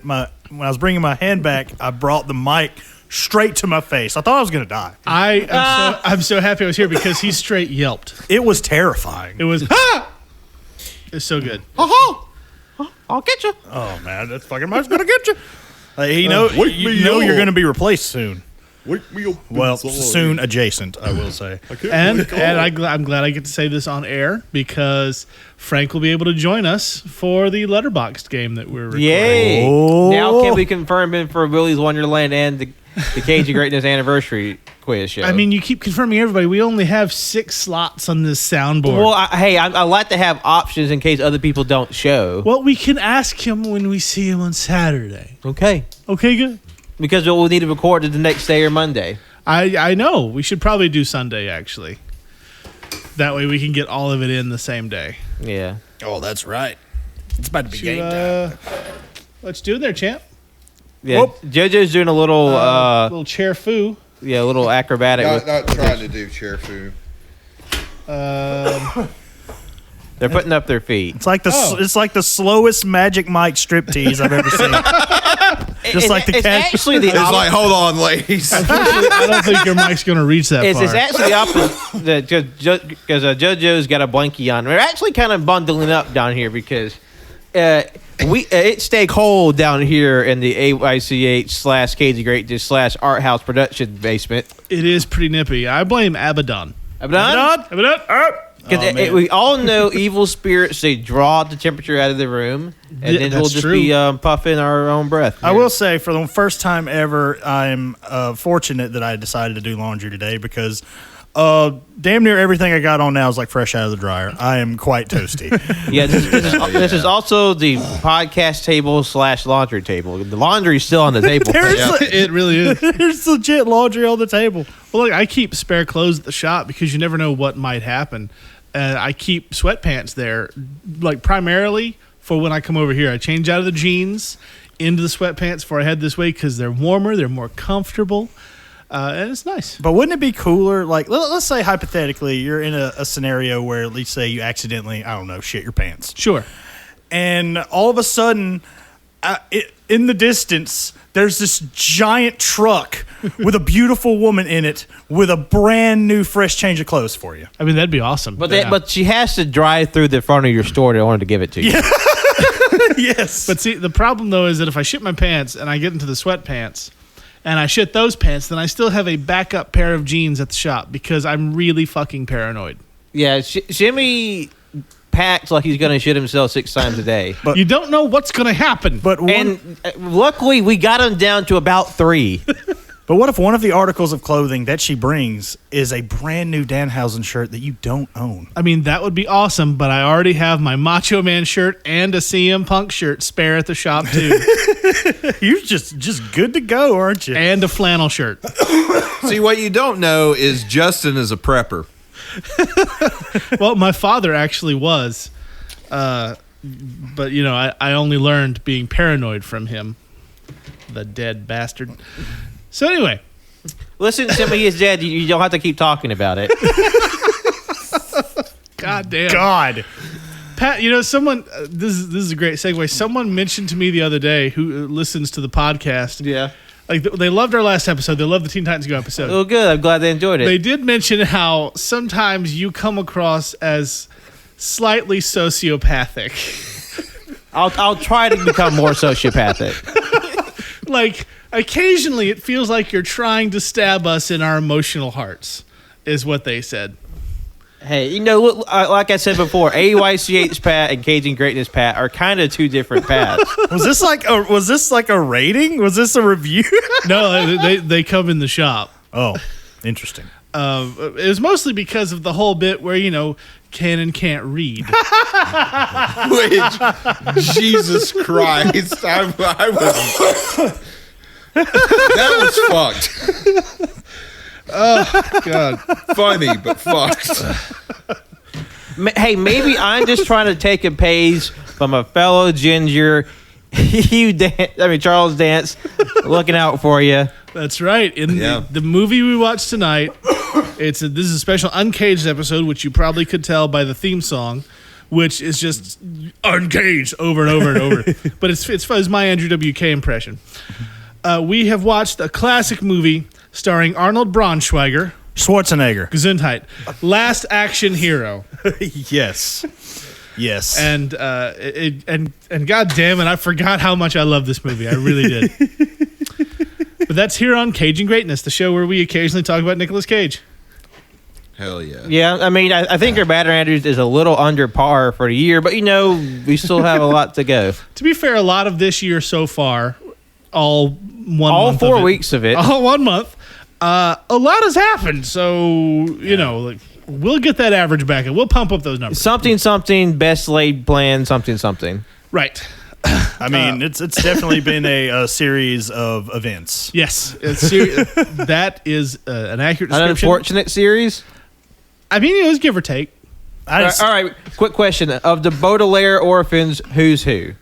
when I was bringing my hand back, I brought the mic straight to my face. I thought I was going to die. I'm so happy I was here because he straight yelped. It was terrifying. It was It's so good. I'll get you. Oh man, that fucking mic's going to get you. You know you're going to be replaced soon. Wake me up. Well, soon adjacent, I will say. And I'm glad I get to say this on air because Frank will be able to join us for the Letterboxd game that we're recording. Yay! Oh. Now can we confirm him for Willy's Wonderland and the Cage of Greatness anniversary quiz show? I mean, you keep confirming everybody. We only have 6 slots on this soundboard. Well, I like to have options in case other people don't show. Well, we can ask him when we see him on Saturday. Okay, good. because we'll need to record it the next day or Monday. I know. We should probably do Sunday, actually. That way we can get all of it in the same day. Yeah. Oh, that's right. It's about to be game time. Let's do it there, champ. Yeah. Whoop. JoJo's doing a little little chair foo. a little acrobatic. Not trying to do chair food. They're putting up their feet. It's like the slowest Magic Mike striptease I've ever seen. Just like the it's cat. actually the It's like, hold on, ladies. I don't think your mic's going to reach that far. It's actually the opposite. Because JoJo's got a blankie on. We're actually kind of bundling up down here because it stay cold down here in the AYCH / Cage of Greatness / Art House production basement. It is pretty nippy. I blame Abaddon. Abaddon? Because we all know evil spirits, they draw the temperature out of the room, and then we'll just be puffing our own breath. I will say, for the first time ever, I'm fortunate that I decided to do laundry today because damn near everything I got on now is like fresh out of the dryer. I am quite toasty. Yeah, this is also the podcast table / laundry table. The laundry's still on the table. It really is. There's legit laundry on the table. Well, look, I keep spare clothes at the shop because you never know what might happen. And I keep sweatpants there, like primarily for when I come over here. I change out of the jeans into the sweatpants before I head this way because they're warmer, they're more comfortable, and it's nice. But wouldn't it be cooler? Like, let's say hypothetically, you're in a scenario where, let's say, you accidentally, I don't know, shit your pants. Sure. And all of a sudden, in the distance, there's this giant truck with a beautiful woman in it with a brand new fresh change of clothes for you. I mean, that'd be awesome. But she has to drive through the front of your store in order to give it to you. Yeah. Yes. But see, the problem, though, is that if I shit my pants and I get into the sweatpants and I shit those pants, then I still have a backup pair of jeans at the shop because I'm really fucking paranoid. Yeah, Shimmy packs like he's going to shit himself 6 times a day. But you don't know what's going to happen. And luckily, we got him down to about 3. But what if one of the articles of clothing that she brings is a brand new Danhausen shirt that you don't own? I mean, that would be awesome, but I already have my Macho Man shirt and a CM Punk shirt spare at the shop, too. You're just good to go, aren't you? And a flannel shirt. See, what you don't know is Justin is a prepper. Well, my father actually was. But, you know, I only learned being paranoid from him. The dead bastard. So anyway. Listen, Shimmy is dead. You don't have to keep talking about it. God damn. God. Pat, you know, someone, this is a great segue. Someone mentioned to me the other day who listens to the podcast. Yeah. Like, they loved our last episode. They loved the Teen Titans Go episode. Oh, good. I'm glad they enjoyed it. They did mention how sometimes you come across as slightly sociopathic. I'll try to become more sociopathic. Like, occasionally it feels like you're trying to stab us in our emotional hearts, is what they said. Hey, you know, like I said before, AYCH Pat and Caging Greatness Pat are kind of 2 different Pats. Was this like a rating? Was this a review? No, they come in the shop. Oh, interesting. It was mostly because of the whole bit where, you know, Canon can't read. Which, Jesus Christ, I was... That was fucked. Oh, God. Funny, but fucked. Hey, maybe I'm just trying to take a page from a fellow ginger, Charles Dance, looking out for you. That's right. In the movie we watched tonight, this is a special UnCaged episode, which you probably could tell by the theme song. which is just uncaged over and over and over. But it's my Andrew WK impression. We have watched a classic movie starring Arnold Braunschweiger, Schwarzenegger. Gesundheit, Last Action Hero. Yes. Yes. And God damn it, I forgot how much I love this movie. I really did. But that's here on Caging Greatness, the show where we occasionally talk about Nicolas Cage. Hell yeah. Yeah, I mean, I think our batter Andrews is a little under par for the year, but we still have a lot to go. To be fair, a lot of this year so far, all 4 weeks of it. All 1 month. A lot has happened, so we'll get that average back and we'll pump up those numbers. Something, best laid plan, something. Right. I mean, it's definitely been a series of events. Yes. That is an accurate An description. unfortunate series. I mean, it was give or take. All right, quick question. Of the Baudelaire orphans, who's who?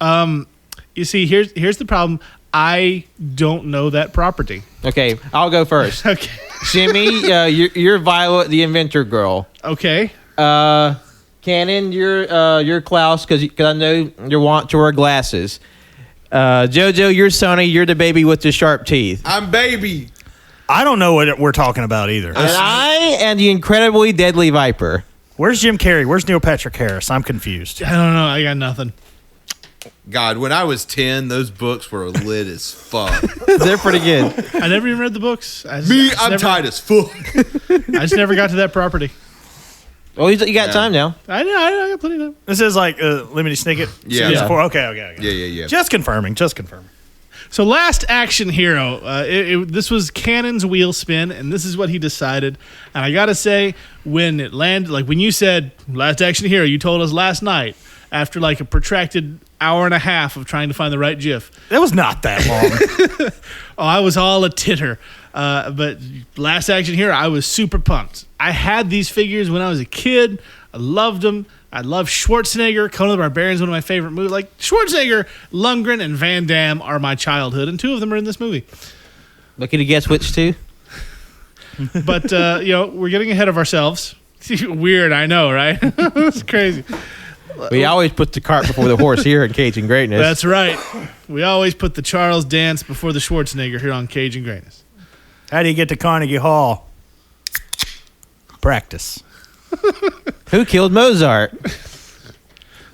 You see, here's the problem. I don't know that property. Okay, I'll go first. Okay. Jimmy, you're Violet, the inventor girl. Okay. Cannon, you're Klaus because I know you want to wear glasses. JoJo, you're Sonny. You're the baby with the sharp teeth. I'm baby. I don't know what we're talking about either. And I am the incredibly deadly Viper. Where's Jim Carrey? Where's Neil Patrick Harris? I'm confused. I don't know. I got nothing. God, when I was 10, those books were lit as fuck. They're pretty good. I never even read the books. I'm tired as fuck. I just never got to that property. Well, you got time now. I know. I got plenty of time. This is like Lemony Snicket. Yeah. Series 4. Okay. Yeah. Just confirming. So, Last Action Hero. This was Cannon's wheel spin, and this is what he decided. And I got to say, when it landed, like when you said Last Action Hero, you told us last night, after like a protracted hour and a half of trying to find the right GIF. It was not that long. I was all a titter. But Last Action Hero, I was super pumped. I had these figures when I was a kid. I loved them. I love Schwarzenegger. Conan the Barbarian is one of my favorite movies. Like Schwarzenegger, Lundgren, and Van Damme are my childhood, and two of them are in this movie. Lucky to guess which two. But we're getting ahead of ourselves. Weird, I know, right? It's crazy. We always put the cart before the horse here in Caging Greatness. That's right. We always put the Charles dance before the Schwarzenegger here on Caging Greatness. How do you get to Carnegie Hall? Practice. Who killed Mozart?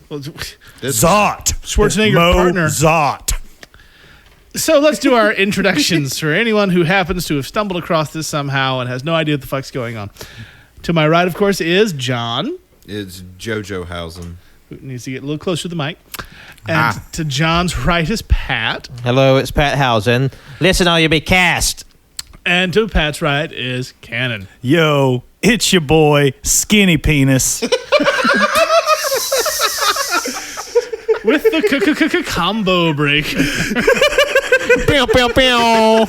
Well, Zot. Schwarzenegger partner. Zot. So let's do our introductions for anyone who happens to have stumbled across this somehow and has no idea what the fuck's going on. To my right, of course, is John. It's JoJo Housen. Who needs to get a little closer to the mic. And to John's right is Pat. Hello, it's Pat Housen. Listen, all you be cast. And to Pat's right is Cannon. Yo, it's your boy, Skinny Penis. With the combo break. Pew, pew, pew.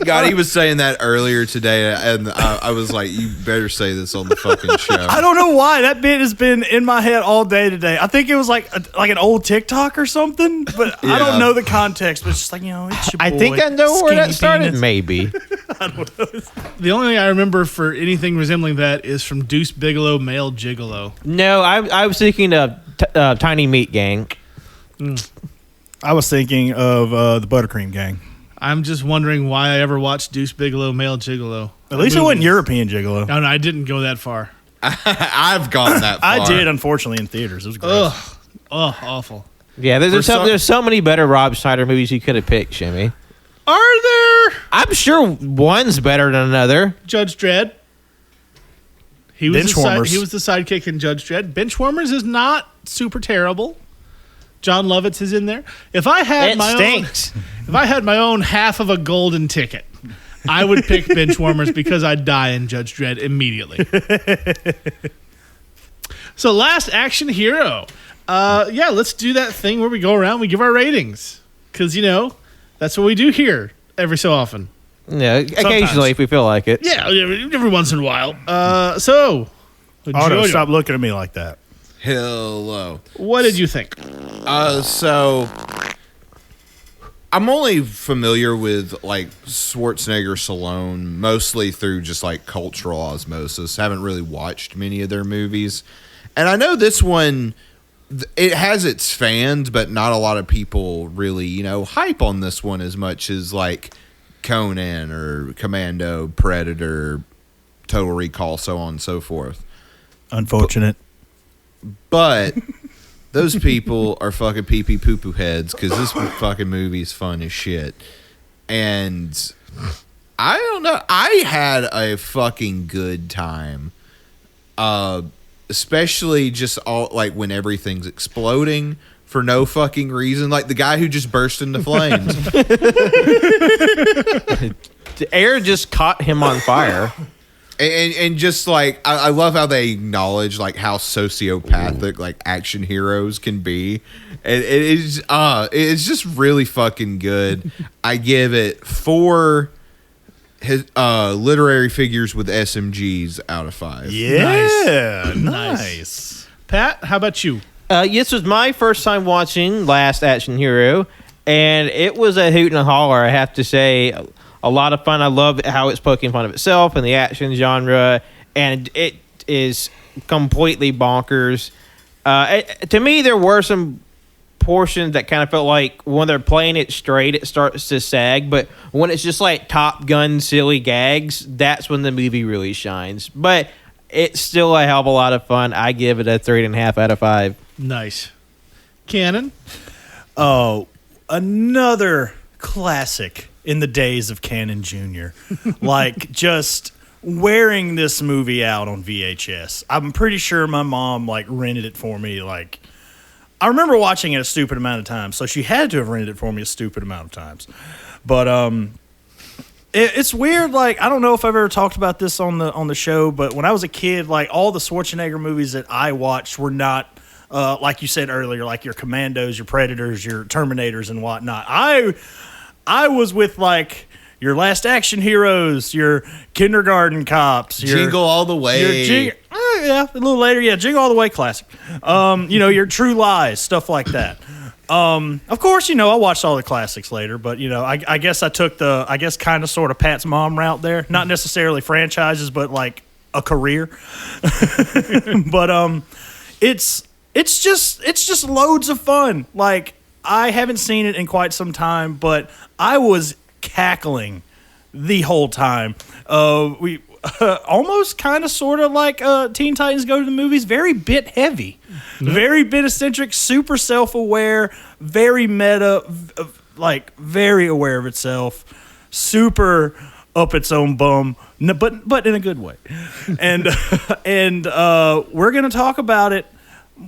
God, he was saying that earlier today, and I was like, you better say this on the fucking show. I don't know why. That bit has been in my head all day today. I think it was like an old TikTok or something, but I don't know the context. But it's just like, it's your boy, I think I know where that Skinny started. Penis. Maybe. I don't know. The only thing I remember for anything resembling that is from Deuce Bigelow, Male Gigolo. No, I was thinking of Tiny Meat Gang. I was thinking of the Buttercream Gang. I'm just wondering why I ever watched Deuce Bigelow, Male Gigolo. At least it wasn't European Gigolo. No, I didn't go that far. I've gone that far. I did, unfortunately, in theaters. It was gross. Awful. Yeah, there's so many better Rob Schneider movies you could have picked, Jimmy. Are there? I'm sure one's better than another. Judge Dredd. He was Benchwarmers. he was the sidekick in Judge Dredd. Benchwarmers is not super terrible. John Lovitz is in there. If I had my own half of a golden ticket, I would pick Benchwarmers because I'd die in Judge Dredd immediately. So, Last Action Hero. Let's do that thing where we go around, we give our ratings. Because, that's what we do here every so often. Yeah, occasionally if we feel like it. Yeah, every once in a while. So, Otto, Jojo, stop looking at me like that. Hello. what did you think? So I'm only familiar with like Schwarzenegger, Stallone, mostly through just like cultural osmosis. Haven't really watched many of their movies, and I know this one. It has its fans, but not a lot of people really, hype on this one as much as like Conan or Commando, Predator, Total Recall, so on and so forth. Unfortunate. But those people are fucking pee-pee poo-poo heads because this fucking movie is fun as shit. And I don't know. I had a fucking good time. Especially just all like when everything's exploding for no fucking reason. Like the guy who just burst into flames. The air just caught him on fire. And just like I love how they acknowledge like how sociopathic like action heroes can be. And it's just really fucking good. I give it 4 literary figures with SMGs out of 5. Yeah, Nice. nice. Pat, how about you? This was my first time watching Last Action Hero, and it was a hoot and a holler, I have to say. A lot of fun. I love how it's poking fun of itself and the action genre, and it is completely bonkers. To me, there were some portions that kind of felt like when they're playing it straight, it starts to sag, but when it's just like Top Gun silly gags, that's when the movie really shines. But it's still a hell of a lot of fun. I give it a 3.5 out of 5. Nice. Cannon? Oh, another classic in the days of Cannon Jr. Like, just wearing this movie out on VHS. I'm pretty sure my mom, like, rented it for me, like... I remember watching it a stupid amount of times, so she had to have rented it for me a stupid amount of times. But it's weird. Like, I don't know if I've ever talked about this on the show, but when I was a kid, like all the Schwarzenegger movies that I watched were not like you said earlier, like your Commandos, your Predators, your Terminators, and whatnot. I was with like your Last Action Heroes, your Kindergarten Cops, your Jingle All the Way. Yeah, a little later. Yeah, Jingle All the Way, classic. Your True Lies, stuff like that. Of course, I watched all the classics later, but I guess I took kind of sort of Pat's mom route there. Not necessarily franchises, but like a career. But it's just loads of fun. Like, I haven't seen it in quite some time, but I was cackling the whole time. We almost kind of sort of like Teen Titans Go to the Movies, very bit heavy, very bit eccentric, super self-aware, very meta, like very aware of itself, super up its own bum, but in a good way. And we're going to talk about it.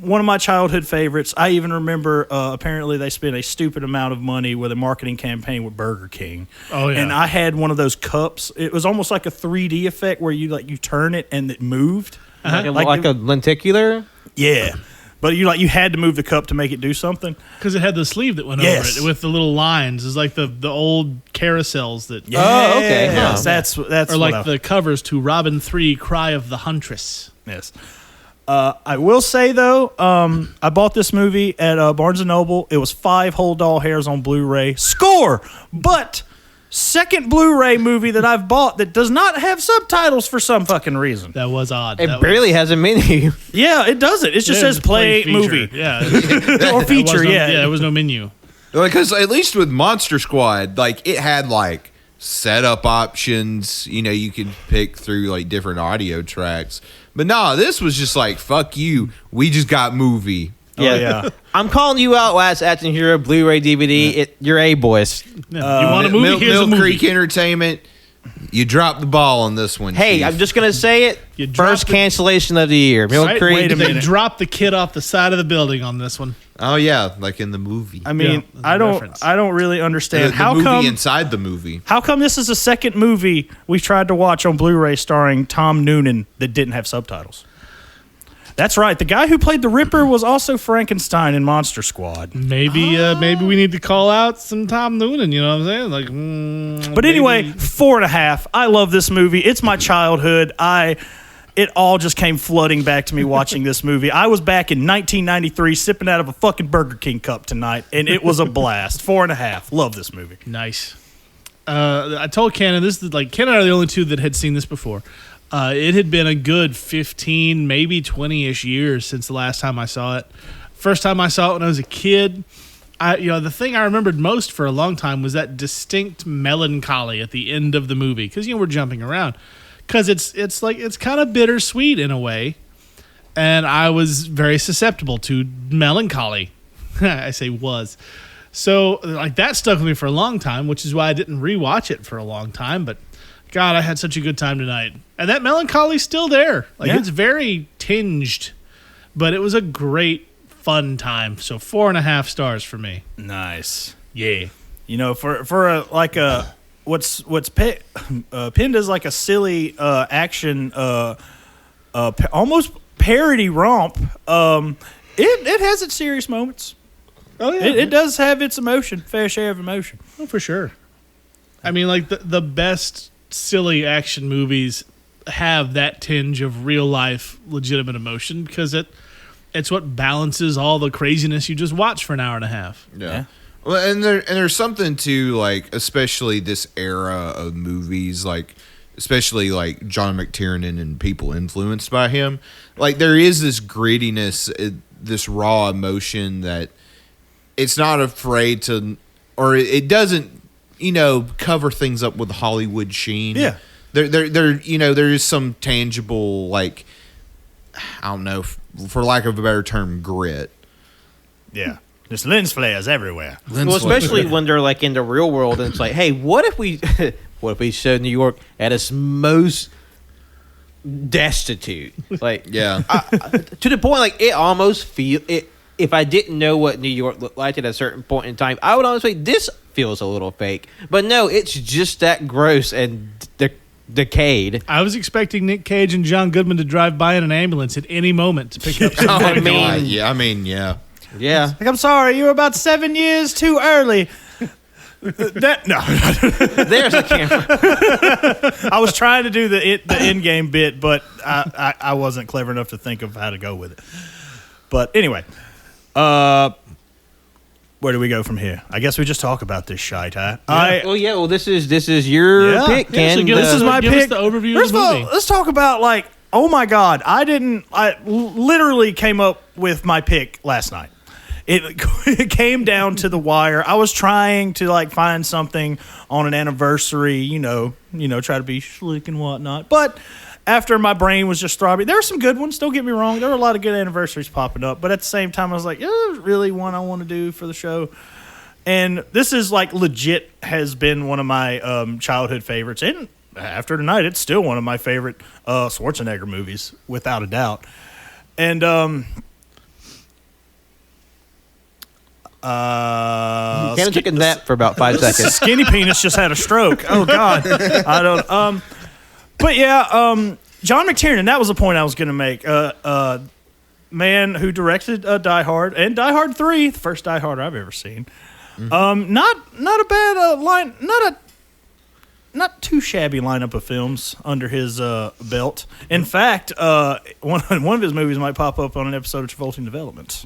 One of my childhood favorites. I even remember apparently they spent a stupid amount of money with a marketing campaign with Burger King. Oh, yeah. And I had one of those cups. It was almost like a 3D effect where you turn it and it moved. Uh-huh. Like a lenticular? Yeah. But you had to move the cup to make it do something. Because it had the sleeve that went over it with the little lines. It's like the old carousels that... Yeah. Oh, okay. Yes, that's or like the covers to Robin 3, Cry of the Huntress. Yes. I will say, though, I bought this movie at Barnes & Noble. It was 5 whole doll hairs on Blu-ray. Score! But second Blu-ray movie that I've bought that does not have subtitles for some fucking reason. That was odd. It barely has a menu. Yeah, it doesn't. It just says play movie. Yeah. Or feature, yeah. Yeah, there was no menu. Because at least with Monster Squad, like it had like setup options. You could pick through like different audio tracks. But nah, this was just like, fuck you. We just got movie. Yeah. Oh, yeah. I'm calling you out, Last Action Hero, Blu-ray, DVD. Yeah. You're A-boys. Yeah. You want a movie? Here's a Mill movie. Creek Entertainment, you dropped the ball on this one. Hey, Chief. I'm just going to say it. You First dropped cancellation of the year. Mill Right? Creek. Wait a They minute. dropped the kid off the side of the building on this one. Oh yeah, like in the movie. I mean, Yeah, I reference. don't really understand the how movie come inside the movie. how come this is the second movie we tried to watch on Blu-ray starring Tom Noonan that didn't have subtitles. That's right. The guy who played the Ripper was also Frankenstein in Monster Squad. Maybe we need to call out some Tom Noonan. You know what I'm saying? Like, But anyway, 4.5. I love this movie. It's my childhood. it all just came flooding back to me watching this movie. I was back in 1993 sipping out of a fucking Burger King cup tonight, and it was a blast. 4.5. Love this movie. Nice. I told Ken, this is like Ken and I are the only two that had seen this before. It had been a good 15, maybe 20-ish years since the last time I saw it. First time I saw it when I was a kid. The thing I remembered most for a long time was that distinct melancholy at the end of the movie, because we're jumping around, because it's kind of bittersweet in a way, and I was very susceptible to melancholy. I say was. So like that stuck with me for a long time, which is why I didn't rewatch it for a long time. But God, I had such a good time tonight, and that melancholy's still there. Like it's very tinged, but it was a great, fun time. So 4.5 stars for me. Nice. Yeah. For what's pinned as like a silly action, almost parody romp. It has its serious moments. Oh yeah. It does have its fair share of emotion. Oh, for sure. I mean, like the best silly action movies have that tinge of real life, legitimate emotion, because it's what balances all the craziness you just watch for an hour and a half. Yeah. Well, and there's something to like, especially this era of movies, like especially like John McTiernan and people influenced by him. Like there is this grittiness, this raw emotion that it's not afraid to, or it doesn't, cover things up with Hollywood sheen. Yeah. There is some tangible, like, I don't know, for lack of a better term, grit. Yeah. There's lens flares everywhere. Especially when they're like in the real world, and it's like, hey, what if we showed New York at its most destitute? Like, Yeah. to the point, like, it almost feel it. If I didn't know what New York looked like at a certain point in time, I would honestly say this feels a little fake. But no, it's just that gross and decayed. I was expecting Nick Cage and John Goodman to drive by in an ambulance at any moment to pick up some I fucking mean- yeah. Yeah. Like, I'm sorry, you were about 7 years too early. No. There's a camera. I was trying to do the end game bit, but I wasn't clever enough to think of how to go with it. But anyway, where do we go from here? I guess we just talk about this shite, huh? This is your Yeah. pick, Yeah, Ken. so give This is my give pick. us the overview First of the movie. all, let's talk about like, oh my God, I literally came up with my pick last night. It came down to the wire. I was trying to like find something on an anniversary, try to be slick and whatnot. But after my brain was just throbbing, there were some good ones. Don't get me wrong. There were a lot of good anniversaries popping up. But at the same time, I was like, there's really one I want to do for the show. And this is like legit has been one of my childhood favorites. And after tonight, it's still one of my favorite Schwarzenegger movies, without a doubt. And Ken took a nap for about 5 seconds. Skinny Penis just had a stroke. Oh God, I don't. But yeah, John McTiernan. That was the point I was going to make. Man who directed Die Hard and Die Hard 3, the first Die Hard I've ever seen. Mm-hmm. Not a bad line. Not too shabby lineup of films under his belt. In fact, one of his movies might pop up on an episode of Travolting Development.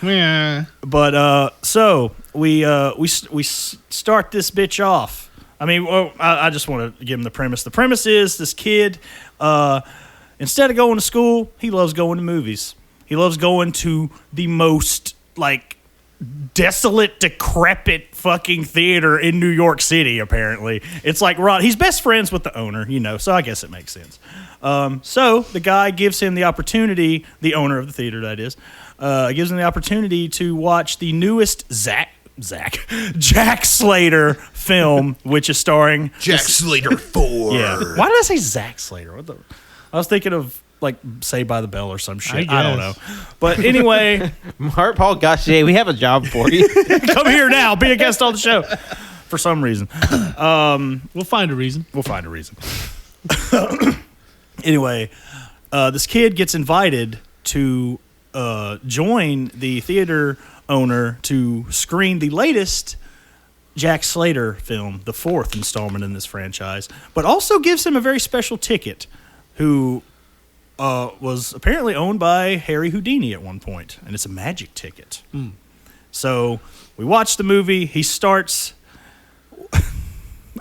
Yeah. But so we start this bitch off. I mean, I just want to give him the premise. The premise is this kid, instead of going to school, he loves going to movies. He loves going to the most like desolate, decrepit fucking theater in New York City. Apparently, it's like he's best friends with the owner, so I guess it makes sense. So the guy gives him the opportunity, the owner of the theater, that is, gives him the opportunity to watch the newest Jack Slater film, which is starring Jack Slater 4. Yeah. Why did I say Zack Slater? I was thinking of like Saved by the Bell or some shit. I don't know. But anyway, Mark Paul Gauthier, we have a job for you. come here now, be a guest on the show. For some reason. We'll find a reason. Anyway, this kid gets invited to join the theater owner to screen the latest Jack Slater film, the 4th installment in this franchise, but also gives him a very special ticket, who was apparently owned by Harry Houdini at one point, and it's a magic ticket. So we watch the movie. He starts.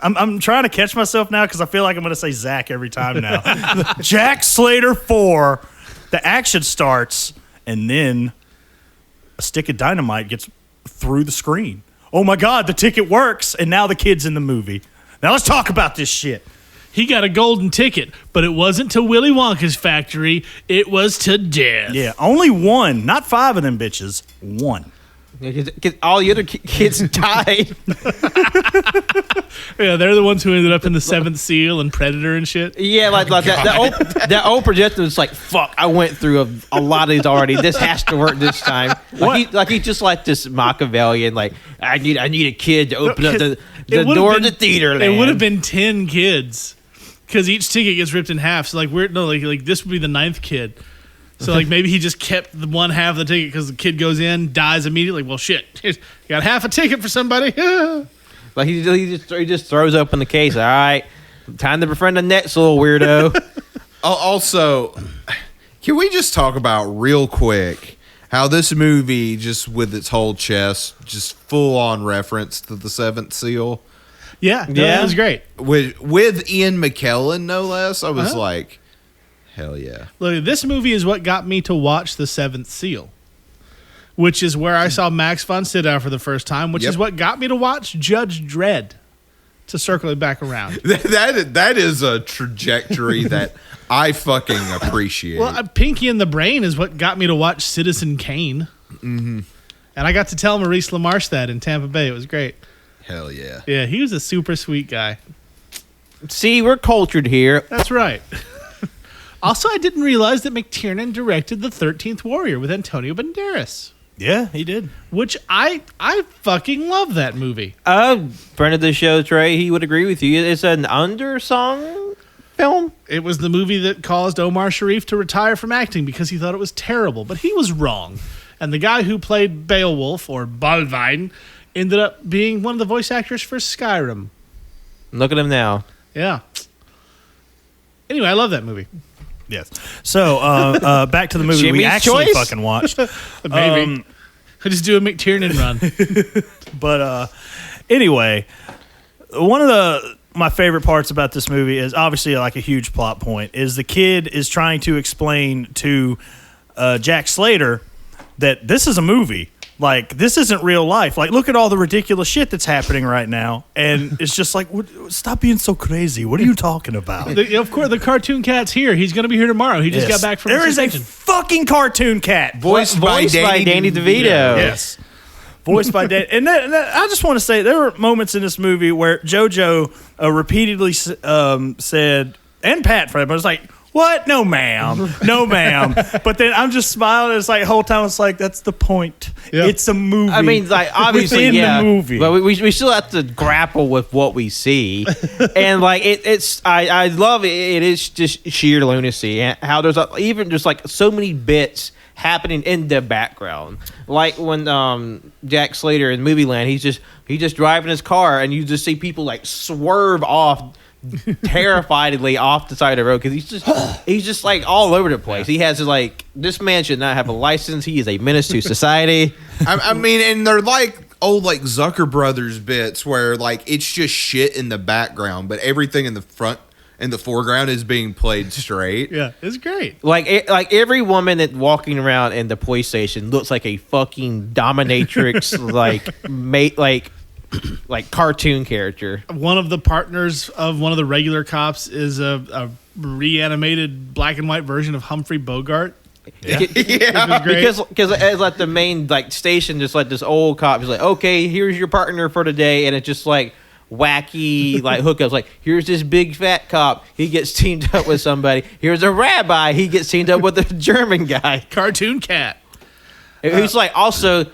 I'm trying to catch myself now because I feel like I'm going to say Zach every time now. Jack Slater 4. The action starts, and then a stick of dynamite gets through the screen. Oh my God, the ticket works, and now the kid's in the movie. Now let's talk about this shit. He got a golden ticket, but it wasn't to Willy Wonka's factory. It was to death. Yeah, only one, not 5 of them bitches. One. Yeah, 'cause all the other kids died. Yeah, they're the ones who ended up in the 7th Seal and Predator and shit. Yeah, like that old projector was like, fuck, I went through a lot of these already. This has to work this time. He just like this Machiavellian, like, I need a kid to open up the door of the theater. It would have been 10 kids because each ticket gets ripped in half. So like like this would be the 9th kid. So like maybe he just kept the one half of the ticket because the kid goes in, dies immediately. Well, shit, you got half a ticket for somebody. Like he just throws open the case. All right, time to befriend the next little weirdo. Also, can we just talk about real quick how this movie, just with its whole chest, just full on reference to the 7th Seal? Yeah, that was great. With Ian McKellen, no less. I was like, hell yeah. Look, this movie is what got me to watch The 7th Seal, which is where I saw Max von Sydow for the first time, which is what got me to watch Judge Dredd, to circle it back around. That is a trajectory that I fucking appreciate. Well, Pinky and the Brain is what got me to watch Citizen Kane. Mm-hmm. And I got to tell Maurice LaMarche that in Tampa Bay. It was great. Hell yeah. Yeah, he was a super sweet guy. See, we're cultured here. That's right. Also, I didn't realize that McTiernan directed The 13th Warrior with Antonio Banderas. Yeah, he did. Which I fucking love that movie. Friend of the show, Trey, he would agree with you. It's an undersung film. It was the movie that caused Omar Sharif to retire from acting because he thought it was terrible. But he was wrong. And the guy who played Beowulf, or Balvine, ended up being one of the voice actors for Skyrim. Look at him now. Yeah. Anyway, I love that movie. Yes. So back to the movie we Jimmy's actually choice? fucking watched. Maybe. I just do a McTiernan run. But anyway, one of my favorite parts about this movie is obviously like a huge plot point is the kid is trying to explain to Jack Slater that this is a movie. Like, this isn't real life. Like, look at all the ridiculous shit that's happening right now. And it's just like, stop being so crazy. What are you talking about? Of course, the cartoon cat's here. He's going to be here tomorrow. He just got back from There is a suspension. fucking cartoon cat. Voiced by Danny DeVito. Yes. Voiced by Dan. And I just want to say, there were moments in this movie where JoJo repeatedly said, and Pat, for but it's like, what? No, ma'am. No, ma'am. But then I'm just smiling. It's like the whole time. It's like, that's the point. Yeah. It's a movie. I mean, like, obviously, within yeah. the movie. But we still have to grapple with what we see. And, like, I love it. It is just sheer lunacy. And how there's even just, like, so many bits happening in the background. Like when Jack Slater in Movie Land, he's just driving his car and you just see people, like, swerve off terrifiedly off the side of the road because he's just like all over the place. He has like, this man should not have a license. He is a menace to society. I mean, and they're like old like Zucker Brothers bits where like it's just shit in the background, but everything in the front and the foreground is being played straight. Yeah, it's great. Like every woman that walking around in the police station looks like a fucking dominatrix, like cartoon character. One of the partners of one of the regular cops is a reanimated black and white version of Humphrey Bogart. Yeah. Great. Because as like the main like station, just like this old cop is like, okay, here's your partner for today, and it's just like wacky like hookups. Like, here's this big fat cop, he gets teamed up with somebody. Here's a rabbi, he gets teamed up with a German guy. Cartoon cat. Who's like also.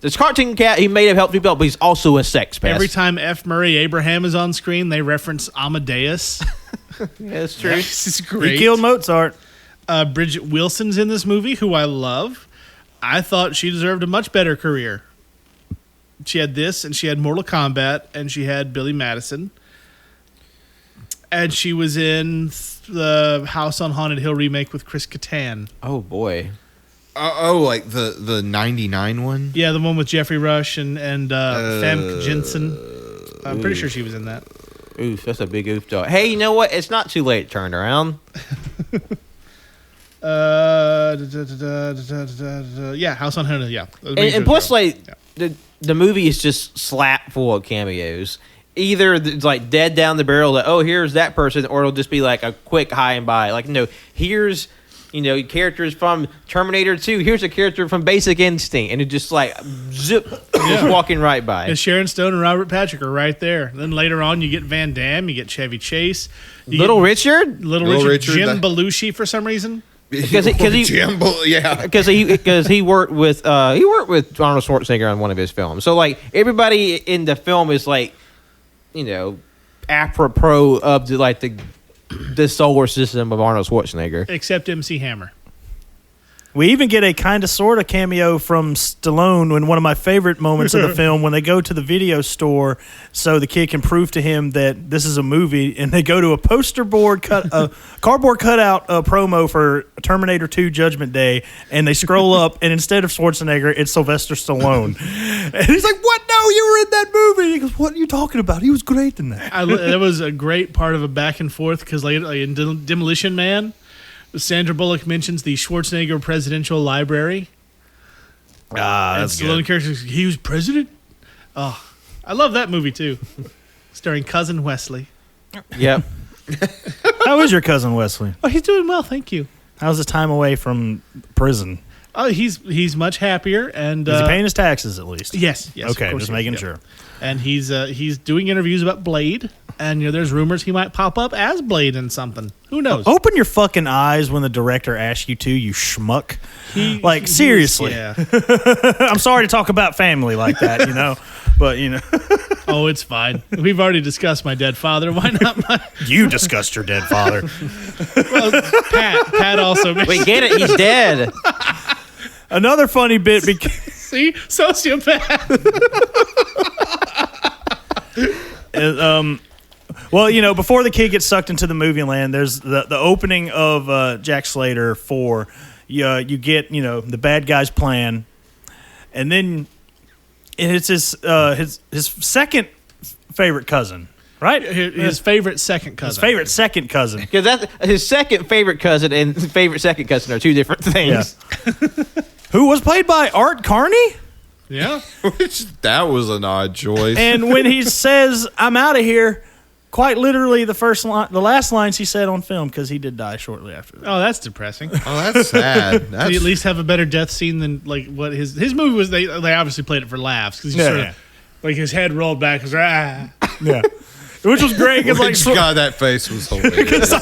This cartoon cat, he may have helped people out, but he's also a sex pest. Every time F. Murray Abraham is on screen, they reference Amadeus. Yeah, that's true. This is great. He killed Mozart. Bridget Wilson's in this movie, who I love. I thought she deserved a much better career. She had this, and she had Mortal Kombat, and she had Billy Madison. And she was in the House on Haunted Hill remake with Chris Kattan. Oh boy. Like the 99 one? Yeah, the one with Jeffrey Rush and Famke Jensen. I'm pretty sure she was in that. Oof, that's a big oof dog. Hey, you know what? It's not too late to turn around. Yeah, House on Haunted Hill. Yeah. And plus, like, the movie is just slap full of cameos. Either it's like dead down the barrel that, oh, here's that person, or it'll just be like a quick high and by. Like, no, here's, characters from Terminator 2. Here's a character from Basic Instinct. And it just like, zip, just walking right by. And Sharon Stone and Robert Patrick are right there. Then later on, you get Van Damme, you get Chevy Chase. Little Richard, Jim Belushi for some reason. Because he worked with Arnold Schwarzenegger on one of his films. So like everybody in the film is like, apropos of the solar system of Arnold Schwarzenegger, except MC Hammer. We even get a kind of sort of cameo from Stallone in one of my favorite moments of the film when they go to the video store so the kid can prove to him that this is a movie, and they go to a cardboard cutout promo for Terminator 2 Judgment Day, and they scroll up, and instead of Schwarzenegger, it's Sylvester Stallone. And he's like, what? No, you were in that movie. He goes, what are you talking about? He was great in that. That was a great part of a back and forth because later in Demolition Man, Sandra Bullock mentions the Schwarzenegger Presidential Library. That's Stallone good. character, he was president? Oh, I love that movie too. Starring Cousin Wesley. Yep. How is your cousin Wesley? Oh, he's doing well, thank you. How's his time away from prison? Oh, he's much happier and Is he paying his taxes at least? Yes. Okay, of course just he is, making yeah. sure. And he's doing interviews about Blade, and there's rumors he might pop up as Blade in something. Who knows? Open your fucking eyes when the director asks you to, you schmuck. Seriously. Yeah. I'm sorry to talk about family like that, but Oh, it's fine. We've already discussed my dead father. Why not you discussed your dead father. Well, Pat also. We get it. He's dead. Another funny bit because See? Sociopath. before the kid gets sucked into the movie land, there's the opening of Jack Slater 4. You get the bad guy's plan, and then it's his second favorite cousin, right? His favorite second cousin. His favorite second cousin. Because that's his second favorite cousin and his favorite second cousin are two different things. Yeah. Who was played by Art Carney? Yeah. That was an odd choice. And when he says, "I'm out of here," quite literally the last lines he said on film, because he did die shortly after that. Oh, that's depressing. Oh, that's sad. Did he at least have a better death scene than like what his movie was? They obviously played it for laughs because like his head rolled back. Yeah. Which was great because God, that face was hilarious.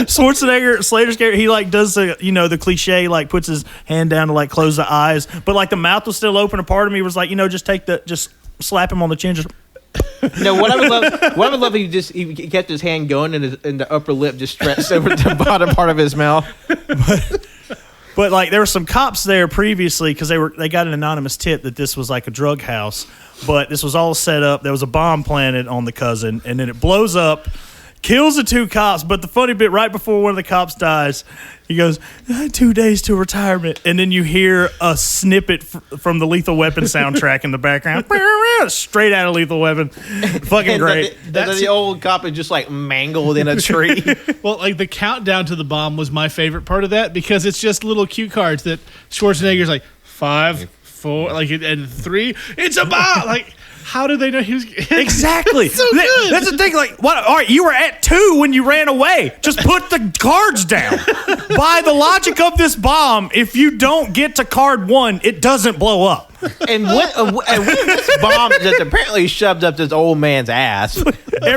Schwarzenegger, Slater's character, he does the cliche, puts his hand down to close the eyes, but the mouth was still open. A part of me was just slap him on the chin. Just No, what I would love, he kept his hand going and the upper lip just stretched over the bottom part of his mouth. But there were some cops there previously because they got an anonymous tip that this was a drug house, but this was all set up. There was a bomb planted on the cousin, and then it blows up, kills the two cops. But the funny bit, right before one of the cops dies, he goes, 2 days to retirement, and then you hear a snippet from the Lethal Weapon soundtrack in the background, straight out of Lethal Weapon. Fucking great. The old cop is just mangled in a tree. Well, the countdown to the bomb was my favorite part of that because it's just little cue cards that Schwarzenegger's 5, 4, and 3. It's a bomb. How did they know he was exactly? So good. That's the thing. What? All right, you were at 2 when you ran away. Just put the cards down. By the logic of this bomb, if you don't get to card 1, it doesn't blow up. And when this bomb that's apparently shoved up this old man's ass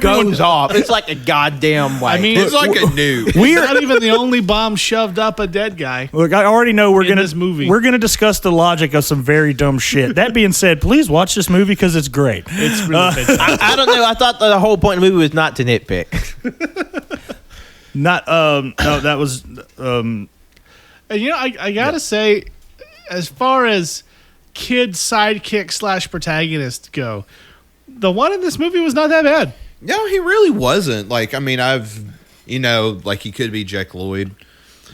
goes off, it's like a goddamn it's like a nuke. We're not even the only bomb shoved up a dead guy. Look, I already know we're this movie. We're gonna discuss the logic of some very dumb shit. That being said, please watch this movie because it's great. It's really fantastic. I don't know. I thought the whole point of the movie was not to nitpick. Not no, that was And I gotta say, as far as kid sidekick / protagonist go, the one in this movie was not that bad. No, he really wasn't. Like, I mean, like he could be Jack Lloyd,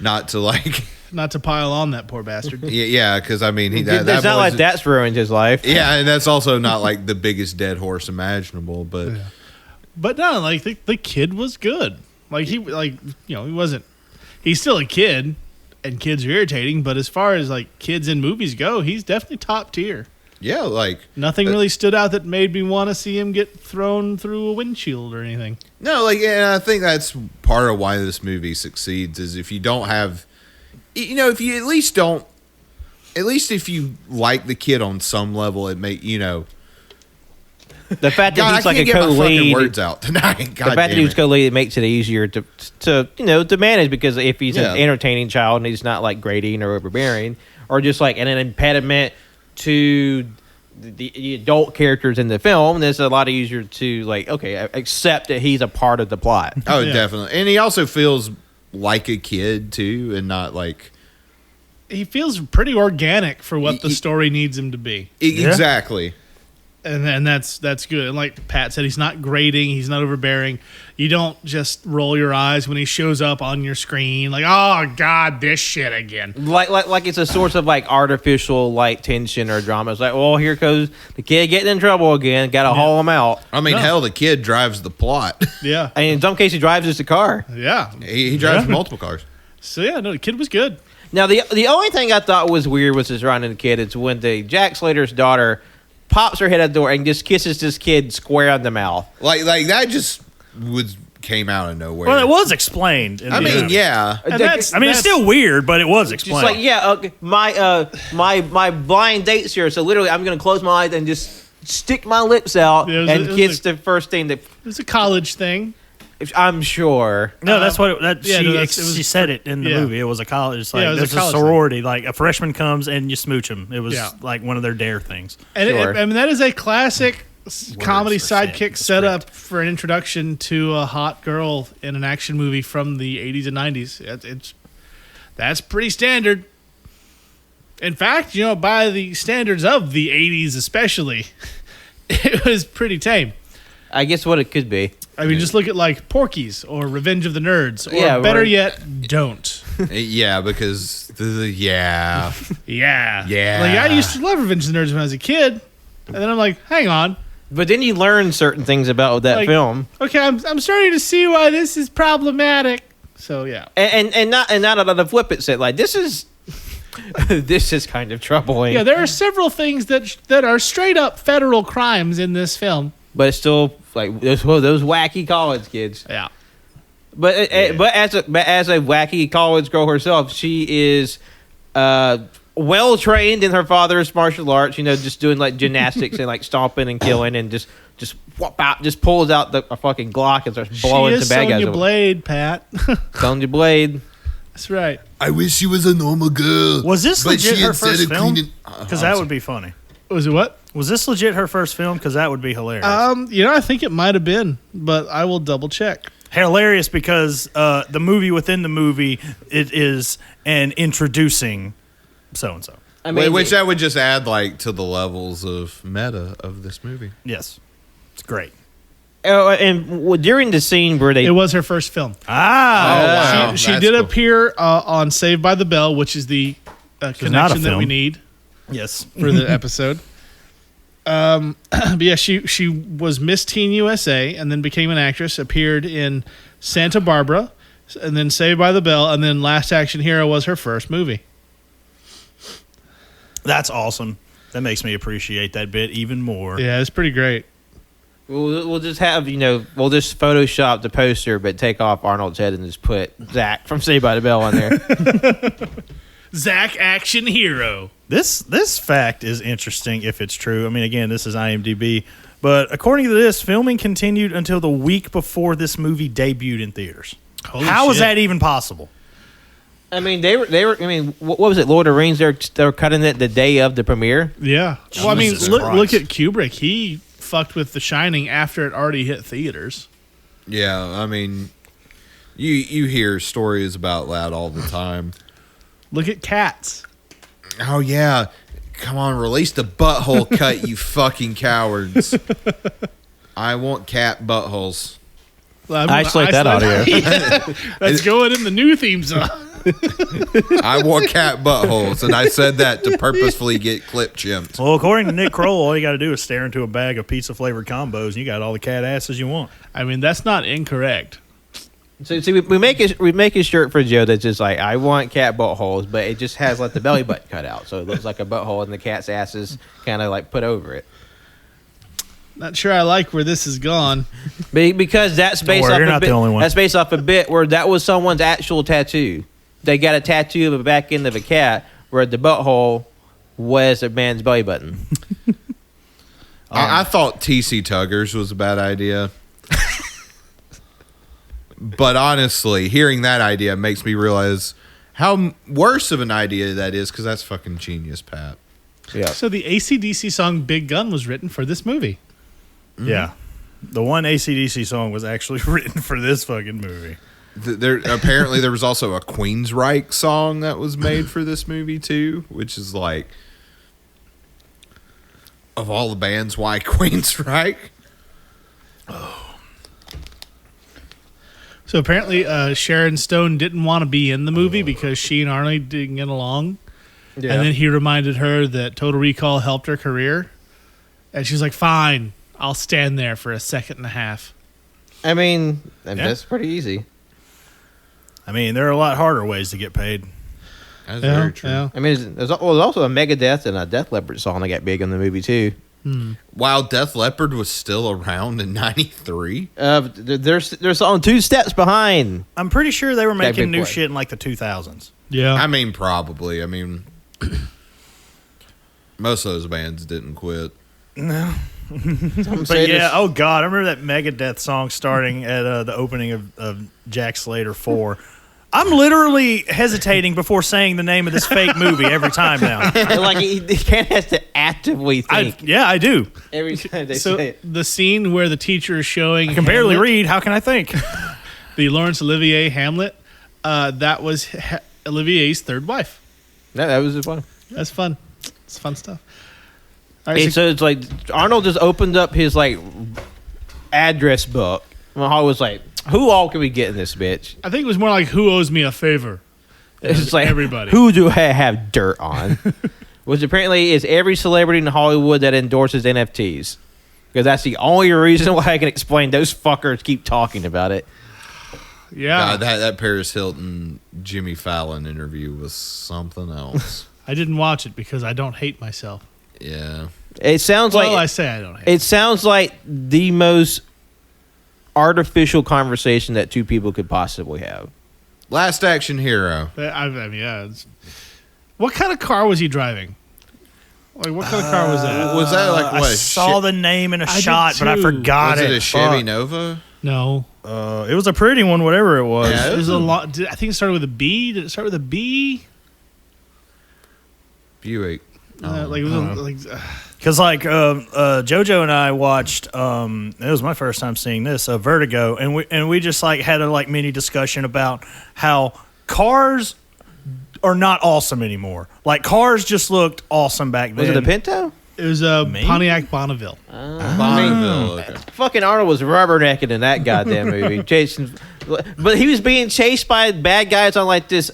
not to like. Not to pile on that poor bastard. Yeah, because I mean, It's not like that's ruined his life. Yeah, and that's also not like the biggest dead horse imaginable, but. Yeah. But no, like the kid was good. Like he wasn't. He's still a kid, and kids are irritating. But as far as like kids in movies go, he's definitely top tier. Yeah, like nothing really stood out that made me want to see him get thrown through a windshield or anything. No, like, and I think that's part of why this movie succeeds is if you don't have, if you at least if you like the kid on some level, it may, The fact that God, he's I like can't a get my fucking co-lead. words out tonight. God The fact that he was co-lead, it makes it easier to manage because if he's an entertaining child and he's not like grating or overbearing or just like an impediment to the adult characters in the film, then it's a lot easier to like accept that he's a part of the plot. Oh, Yeah. definitely, and he also feels like a kid too, and not like He feels pretty organic for what the story needs him to be. exactly. And that's good. And like Pat said, he's not grating, he's not overbearing. You don't just roll your eyes when he shows up on your screen, like, oh God, this shit again. Like it's a source of like artificial like tension or drama. It's like, well, here goes the kid getting in trouble again. Got to haul him out. I mean, hell, the kid drives the plot. Yeah. And in some cases, he drives just a car. Yeah. he drives multiple cars. So yeah, no, the kid was good. Now the only thing I thought was weird was this running the kid. It's when the Jack Slater's daughter pops her head out the door and just kisses this kid square on the mouth. Like that just came out of nowhere. Well, it was explained. I mean, yeah. And it's still weird, but it was Just explained. like, my blind date's here, so literally I'm gonna close my eyes and just stick my lips out Yeah, and kiss the first thing that It was a college thing. I'm sure. No, that's what she said it in the yeah. movie. It was a college. It's like Yeah, it was a there's a college sorority. Like a freshman comes and you smooch him. It was Yeah. like one of their dare things. And Sure. I mean, that is a classic comedy for shit, sidekick the setup for an introduction to a hot girl in an action movie from the 80s and 90s. That's pretty standard. In fact, by the standards of the 80s especially, it was pretty tame. I guess what it could be. I mean, just look at like Porky's or Revenge of the Nerds, or Yeah, better right. yet, Don't. Yeah, because Yeah. Yeah. Like, I used to love Revenge of the Nerds when I was a kid, and then I'm like, hang on. But then you learn certain things about that Like- film, Okay, I'm starting to see why this is problematic. So, yeah. and not on the flip it said like this is this is kind of troubling. Yeah, there are several things that are straight up federal crimes in this film. But it's still like those wacky college kids. Yeah. But as a wacky college girl herself, she is well trained in her father's martial arts. Just doing like gymnastics and like stomping and killing and just whoop out, just pulls out a fucking Glock and starts blowing She is some bad guys. Sonya Blade, Pat. Sonya Blade. That's right. I wish she was a normal girl. Was this but legit she her instead first of film? cleaning- Because that would be funny. Was it what? Was this legit her first film? Because that would be hilarious. I think it might have been, but I will double check. Hilarious because the movie within the movie, it is an introducing so-and-so. I mean, which that would just add like to the levels of meta of this movie. Yes. It's great. and during the scene where they It was her first film. wow. She That's did cool. appear on Saved by the Bell, which is the not a connection that we film. need Yes. for the episode. But yeah, she was Miss Teen USA and then became an actress, appeared in Santa Barbara, and then Saved by the Bell, and then Last Action Hero was her first movie. That's awesome. That makes me appreciate that bit even more. Yeah, it's pretty great. we'll just have we'll just Photoshop the poster, but take off Arnold's head and just put Zach from Saved by the Bell on there. Zach Action Hero. This fact is interesting if it's true. I mean, again, this is IMDb, but according to this, filming continued until the week before this movie debuted in theaters. How is shit. that even possible? I mean, they were. I mean, what was it? Lord of the Rings. They were cutting it the day of the premiere. Yeah. Well, I mean, Jesus look Christ. at Kubrick. He fucked with The Shining after it already hit theaters. Yeah, I mean, you hear stories about that all the time. Look at Cats. Oh yeah, Come on, release the butthole cut, you fucking cowards. I want cat buttholes. Isolate that audio. Yeah. That's going in the new theme song. I want cat buttholes, and I said that to purposefully get clip chimped. Well, according to Nick Kroll, all you got to do is stare into a bag of pizza-flavored combos, and you got all the cat asses you want. I mean, that's not incorrect. So see, we make a shirt for Joe that's just like, I want cat buttholes, but it just has like the belly button cut out, so it looks like a butthole, and the cat's ass is kind of like put over it. Not sure I like where this has gone. Because that's based worry, off you're a not bit. the only one. That's based off a bit where that was someone's actual tattoo. They got a tattoo of the back end of a cat, where the butthole was a man's belly button. I thought TC Tuggers was a bad idea. But honestly, hearing that idea makes me realize how worse of an idea that is, because that's fucking genius, Pat. Yeah. So the AC/DC song Big Gun was written for this movie. Yeah. The one AC/DC song was actually written for this fucking movie. Apparently, there was also a Queensryche song that was made for this movie, too, which is like, of all the bands, why Queensryche? So apparently Sharon Stone didn't want to be in the movie because she and Arnold didn't get along. Yeah. And then he reminded her that Total Recall helped her career. And she's like, fine, I'll stand there for a second and a half. I mean, Yeah. that's pretty easy. I mean, there are a lot harder ways to get paid. That's very true. Yeah. I mean, there's also a Megadeth and a Def Leppard song that got big in the movie, too. While Def Leppard was still around in 93? There's on 2 steps behind. I'm pretty sure they were That making big new play. shit in like the 2000s. Yeah. I mean, probably. I mean, most of those bands didn't quit. But yeah, oh God, I remember that Megadeth song starting at the opening of Jack Slater 4. I'm literally hesitating before saying the name of this fake movie every time now. Like, he kind of has to actively think I do. every time they So say it. the scene where the teacher is showing I can barely Hamlet, read. How can I think? the Laurence Olivier Hamlet, that was Olivier's third wife. That was fun. That's fun. It's fun stuff. All right, Hey, so it's like Arnold just opened up his like address book. And Hollywood's like, who all can we get in this bitch? I think it was more like who owes me a favor. It's like everybody. Who do I have dirt on? Which apparently is every celebrity in Hollywood that endorses NFTs. Because that's the only reason why I can explain those fuckers keep talking about it. Yeah. God, that Paris Hilton Jimmy Fallon interview was something else. I didn't watch it because I don't hate myself. Yeah. It sounds Well, I like say I don't hate. it sounds like the most artificial conversation that two people could possibly have. Last Action Hero. I mean, yeah. What kind of car was he driving? Like, what kind of car was that? Was that like I what? saw the name in a did shot, but I too. forgot Was it. it a Chevy Fuck. Nova? No. It was a pretty one, whatever it was. Yeah. It was a lot. I think it started with a B. Did it start with a B? Buick. Like, it was like Because like JoJo and I watched, it was my first time seeing this, Vertigo, and we just like had a like mini discussion about how cars are not awesome anymore. Like cars just looked awesome back then. Was it a Pinto? it was a Maybe? Pontiac Bonneville. Bonneville. Okay. Fucking Arnold was rubbernecking in that goddamn movie. Chasing, but he was being chased by bad guys on like this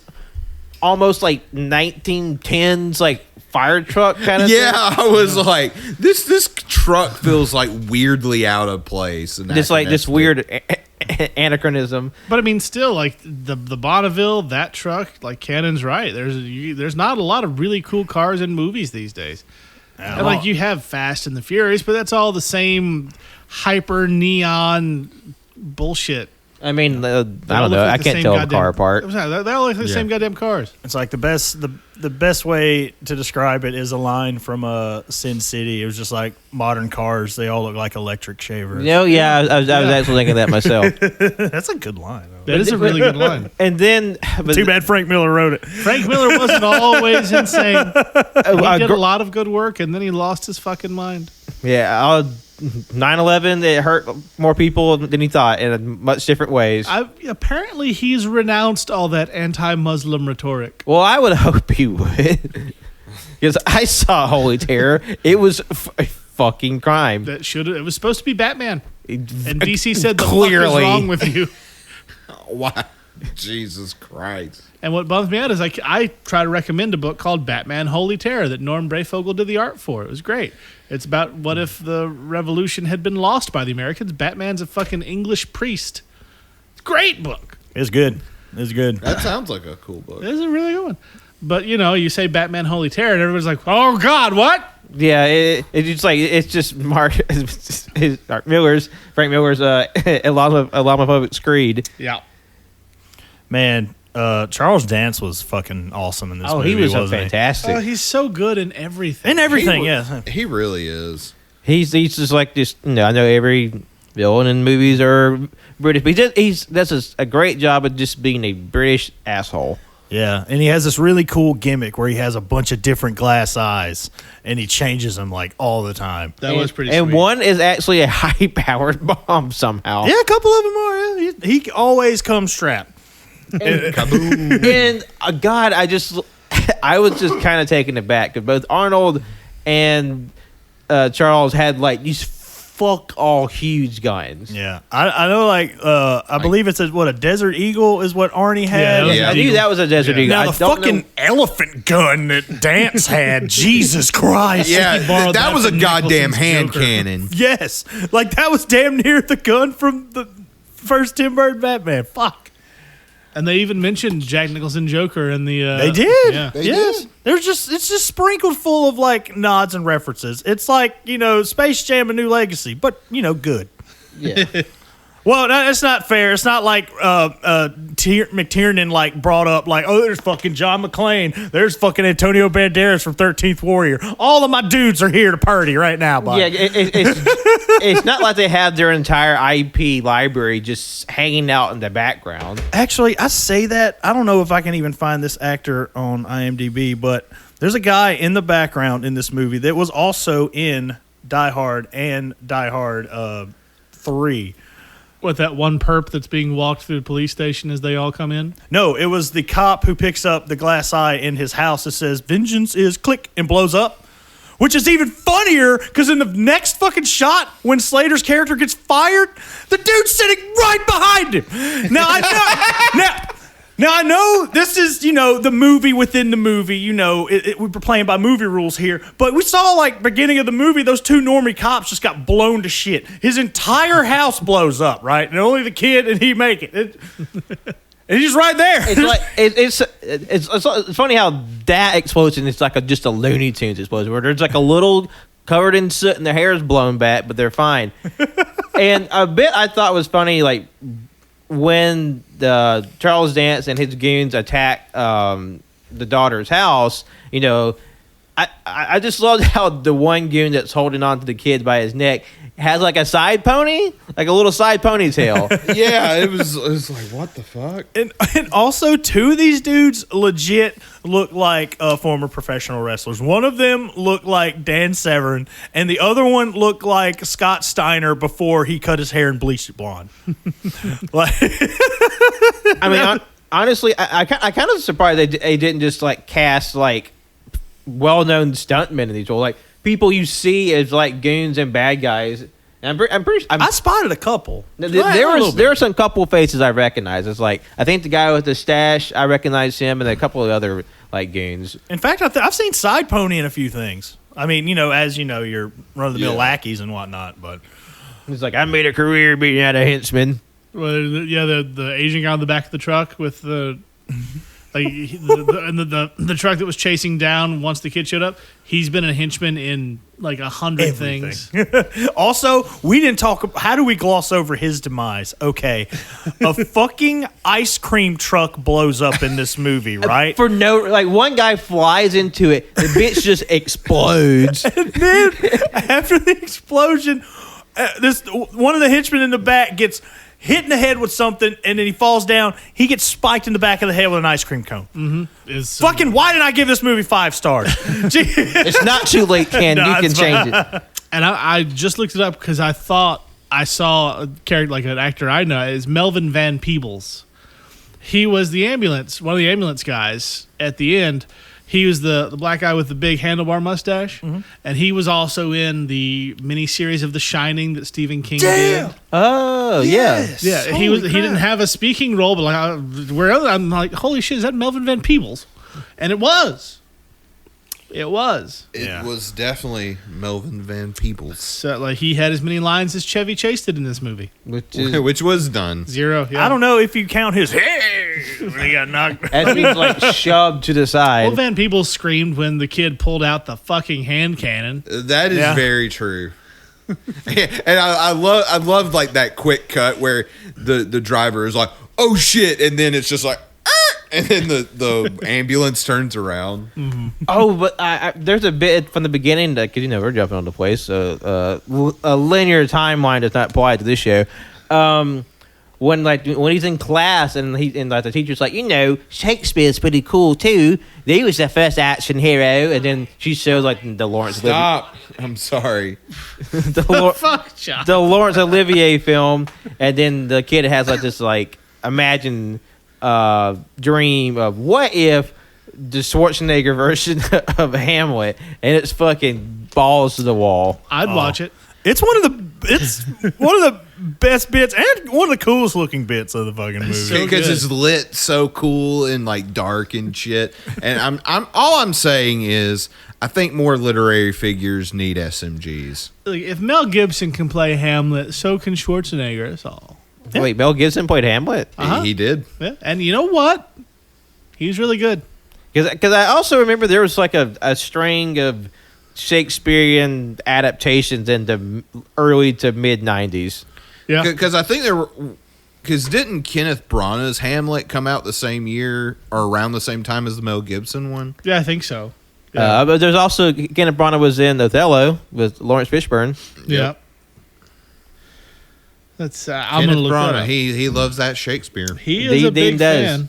almost like 1910s like fire truck kind of Yeah, thing. I was like, this truck feels like weirdly out of place. And Just like this anachronistic. weird anachronism. But I mean, still, like the Bonneville, that truck, like Cannon's right. There's not a lot of really cool cars in movies these days. And like you have Fast and the Furious, but that's all the same hyper neon bullshit. I mean, They I all don't look know. like I the can't same tell a goddamn- car apart. They all look like the same goddamn cars. It's like the best way to describe it is a line from Sin City. It was just like modern cars. They all look like electric shavers. No, yeah, I was actually thinking that myself. That's a good line. Though. That is a really good line. And then, but Too bad Frank Miller wrote it. Frank Miller wasn't always insane. He did gr- a lot of good work, and then he lost his fucking mind. yeah, 9/11 it hurt more people than he thought in much different ways. Apparently, he's renounced all that anti-Muslim rhetoric. Well, I would hope he would. because I saw Holy Terror. It was a fucking crime. It was supposed to be Batman. And DC said, the Clearly. fuck is wrong with you? Why? Jesus Christ. And what bums me out is I try to recommend a book called Batman Holy Terror that Norm Brayfogle did the art for. It was great. It's about what if the revolution had been lost by the Americans. Batman's a fucking English priest. Great book. It's good. It's good. That sounds like a cool book. This is a really good one. But, you say Batman Holy Terror, and everybody's like, oh, God, what? Yeah, it's just Frank Miller's Islamophobic screed. Yeah. Man, Charles Dance was fucking awesome in this movie. He was wasn't fantastic. Oh, he's so good in everything. In everything, He yeah. He really is. He's just like this. I know every villain in movies are British, but he does a great job of just being a British asshole. Yeah, and he has this really cool gimmick where he has a bunch of different glass eyes, and he changes them like all the time. That was pretty And sweet. one is actually a high-powered bomb somehow. Yeah, a couple of them are. Yeah. He always comes strapped. Kaboom. And God, I was just kind of taken aback because both Arnold and Charles had like these fuck all huge guns. Yeah, I know. I believe it's a Desert Eagle is what Arnie had. Yeah, I knew that was a Desert Eagle. Now I the don't fucking know. elephant gun that Dance had, Jesus Christ! Yeah, he borrowed that that was a from goddamn Nicholson's hand Joker. cannon. Yes, like that was damn near the gun from the first Tim Burton Batman. Fuck. And they even mentioned Jack Nicholson Joker in the... They did. Yeah. Yes. There's it's just sprinkled full of like nods and references. It's like, Space Jam: A New Legacy, but good. Yeah. Well, that's not fair. It's not like McTiernan like brought up like, oh, there's fucking John McClane. There's fucking Antonio Banderas from 13th Warrior. All of my dudes are here to party right now, bud. Yeah, it's not like they have their entire IP library just hanging out in the background. Actually, I say that. I don't know if I can even find this actor on IMDb, but there's a guy in the background in this movie that was also in Die Hard and Die Hard 3. What, that one perp that's being walked through the police station as they all come in? No, it was the cop who picks up the glass eye in his house that says, "Vengeance is," click, and blows up. Which is even funnier because in the next fucking shot, when Slater's character gets fired, the dude's sitting right behind him. Now I know this is, the movie within the movie. We were playing by movie rules here. But we saw, like, beginning of the movie, those two normie cops just got blown to shit. His entire house blows up, right? And only the kid and he make it. And he's right there. It's like it's funny how that explosion is like just a Looney Tunes explosion where there's like a little covered in soot and their hair is blown back, but they're fine. And a bit I thought was funny, like when the Charles Dance and his goons attack the daughter's house, I just loved how the one goon that's holding on to the kid by his neck has like a side pony, like a little side ponytail. Yeah, it was like, what the fuck? And also, two of these dudes legit look like former professional wrestlers. One of them looked like Dan Severn, and the other one looked like Scott Steiner before he cut his hair and bleached it blonde. Like, I mean, honestly, I kind of surprised they didn't just like cast like well-known stuntmen in these roles, like people you see as like goons and bad guys. And I'm pretty. I spotted a couple. There are some couple faces I recognize. It's like I think the guy with the stash, I recognize him, and a couple of other like goons. In fact, I've seen Side Pony in a few things. I mean, as your run-of-the-mill lackeys and whatnot, but He's like, I made a career beating out a henchman. Well, the Asian guy on the back of the truck with the like the truck that was chasing down once the kid showed up. He's been a henchman in like 100 things. Also, we didn't talk. How do we gloss over his demise? Okay, a fucking ice cream truck blows up in this movie, right? For one guy flies into it, the bitch just explodes. And then after the explosion, one of the henchmen in the back gets hit in the head with something, and then he falls down. He gets spiked in the back of the head with an ice cream cone. Mm-hmm. Why did I give this movie 5 stars? It's not too late, Ken. No, You can it's change it. And I just looked it up because I thought I saw a character, like an actor I know, is Melvin Van Peebles. He was one of the ambulance guys at the end. He was the black guy with the big handlebar mustache, and he was also in the miniseries of The Shining that Stephen King did. Oh, Yes. Yeah, he Holy didn't crap. have a speaking role, but I'm like, holy shit, is that Melvin Van Peebles? And it was. It was. It was definitely Melvin Van Peebles, So like he had as many lines as Chevy Chase did in this movie. which was done. 0. Yeah. I don't know if you count his hey when he got knocked. as he's like shoved to the side. Well, Van Peebles screamed when the kid pulled out the fucking hand cannon. That is Yeah. very true. And I love like that quick cut where the driver is like, oh shit, and then it's just like, and then the ambulance turns around. Oh, but there's a bit from the beginning that, because we're jumping on the place, so a linear timeline does not apply to this show. When he's in class and the teacher's like, Shakespeare's pretty cool too. He was the first action hero, and then she shows like the Laurence Stop. I'm sorry. Fuck, John. the Laurence Olivier film, and then the kid has like this like imagine dream of what if the Schwarzenegger version of Hamlet, and it's fucking balls to the wall. I'd watch it. It's one of the best bits and one of the coolest looking bits of the fucking movie. So Because good. it's lit so cool and like dark and shit. And I'm saying is I think more literary figures need SMGs. Like, if Mel Gibson can play Hamlet, so can Schwarzenegger. That's all. Wait, Mel Gibson played Hamlet? He did. Yeah. And you know what? He's really good. Because I also remember there was like a string of Shakespearean adaptations in the early to mid 90s. Yeah. Because I think there were. Because didn't Kenneth Branagh's Hamlet come out the same year or around the same time as the Mel Gibson one? Yeah, I think so. Yeah. But there's also Kenneth Branagh was in Othello with Lawrence Fishburne. Yeah. That's I'm Kenneth gonna look that Branagh, up. he loves that Shakespeare. He is a Dean big does. fan.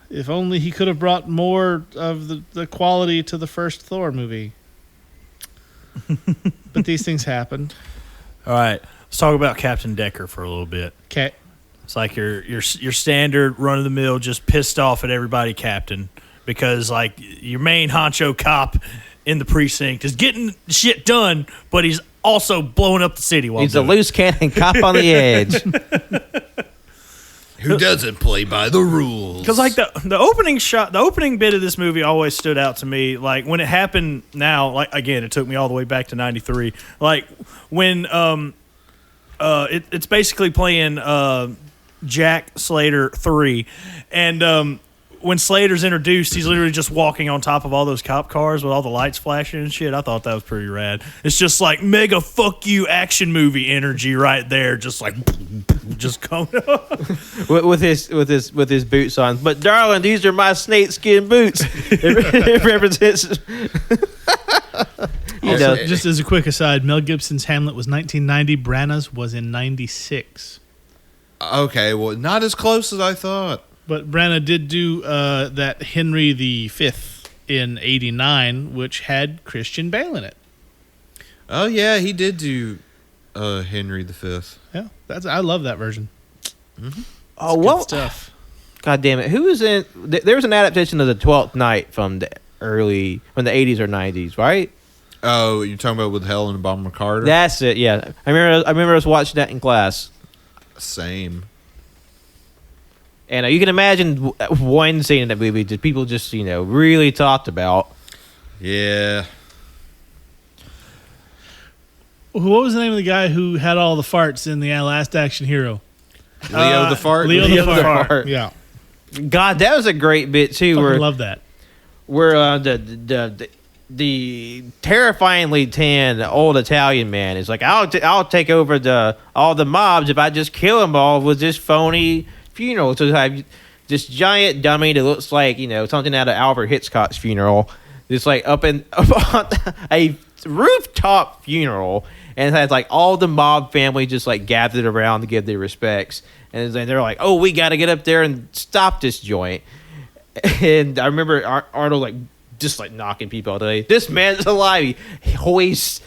If only he could have brought more of the quality to the first Thor movie. But these things happen. All right, let's talk about Captain Decker for a little bit. Okay. It's like your standard run of the mill, just pissed off at everybody, Captain, because like your main honcho cop in the precinct is getting shit done, but he's also blowing up the city while He's a doing it. loose cannon cop on the edge. Who doesn't play by the rules? Because like the opening bit of this movie always stood out to me. Like when it happened now, like again, it took me all the way back to '93. Like when it's basically playing Jack Slater 3, and when Slater's introduced, he's literally just walking on top of all those cop cars with all the lights flashing and shit. I thought that was pretty rad. It's just like mega fuck you action movie energy right there, just like just coming up. with his boots on. But darling, these are my snakeskin boots. It represents. Okay. Just as a quick aside, Mel Gibson's Hamlet was 1990. Branagh's was in 96. Okay, well, not as close as I thought. But Branagh did do that Henry V in 89, which had Christian Bale in it. Oh yeah, he did do Henry V. Yeah, I love that version. Oh Good well, stuff. God damn it! Who was in? There was an adaptation of the 12th Night from the 80s or 90s, right? Oh, you're talking about with Helen Bonham Carter? That's it. Yeah, I remember us watching that in class. Same. And you can imagine one scene in that movie that people just, really talked about. Yeah. What was the name of the guy who had all the farts in the Last Action Hero? Leo the Fart? Leo the Fart. Fart. Yeah, God, that was a great bit too. fucking love that. Where the terrifyingly tan old Italian man is like, I'll take over all the mobs if I just kill them all with this phony funeral. So I have this giant dummy that looks like something out of Albert Hitchcock's funeral. It's like up on a rooftop funeral, and it has like all the mob family just like gathered around to give their respects. And then they're like, "Oh, we got to get up there and stop this joint." And I remember Arnold like just like knocking people all day. This man's alive. He hoists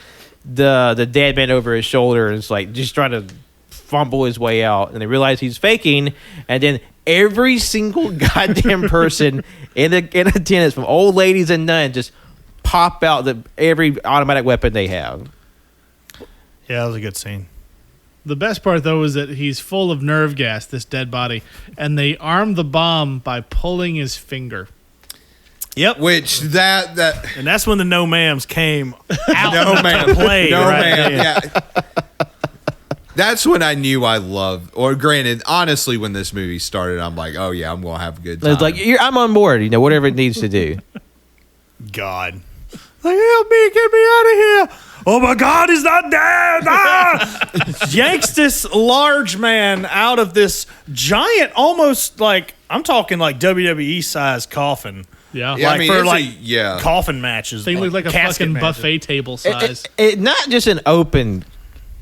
the dead man over his shoulder and is like just trying to fumble his way out. And they realize he's faking. And then every single goddamn person in attendance, from old ladies and nuns, just pop out every automatic weapon they have. Yeah, that was a good scene. The best part, though, is that he's full of nerve gas, this dead body, and they arm the bomb by pulling his finger. Yep. Which that And that's when the no ma'ams came out no ma'am, to play. no right ma'am, there. yeah. That's when I knew I loved. Or granted, honestly, when this movie started, I'm like, oh yeah, I'm gonna have a good time. It's like I'm on board. Whatever it needs to do. God. Like, help me, get me out of here. Oh my God, he's not dead. Ah! Yanks this large man out of this giant, almost like, I'm talking like WWE size coffin. Yeah. Yeah, Like I mean, for it's like coffin matches. They look like a casket fucking matches. buffet table size. It not just an open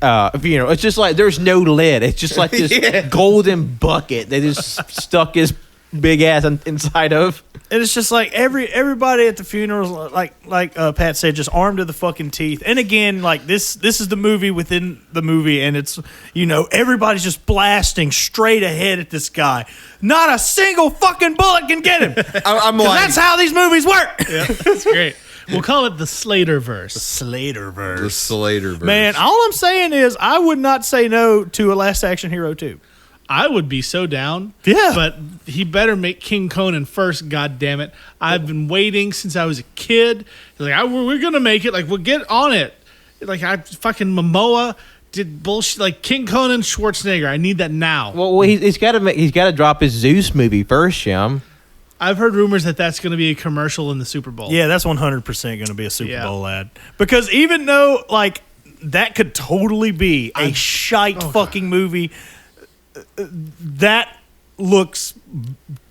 funeral. It's just like there's no lid. It's just like this golden bucket they just stuck his big ass inside of. And it's just like everybody at the funeral, like Pat said, just armed to the fucking teeth. And again, like this is the movie within the movie, and it's everybody's just blasting straight ahead at this guy. Not a single fucking bullet can get him. I'm like, That's how these movies work. Yeah, that's great. We'll call it the Slaterverse. Slaterverse. the Slaterverse. Man, all I'm saying is I would not say no to a Last Action Hero 2. I would be so down. Yeah. But he better make King Conan first, God damn it. I've been waiting since I was a kid. Like, we're going to make it. Like, we'll get on it. Like, fucking Momoa did bullshit. Like, King Conan, Schwarzenegger. I need that now. Well, he's got to drop his Zeus movie first, Shim. I've heard rumors that that's going to be a commercial in the Super Bowl. Yeah, that's 100% going to be a Super Yeah. Bowl ad. Because even though, like, that could totally be a shite fucking movie, that looks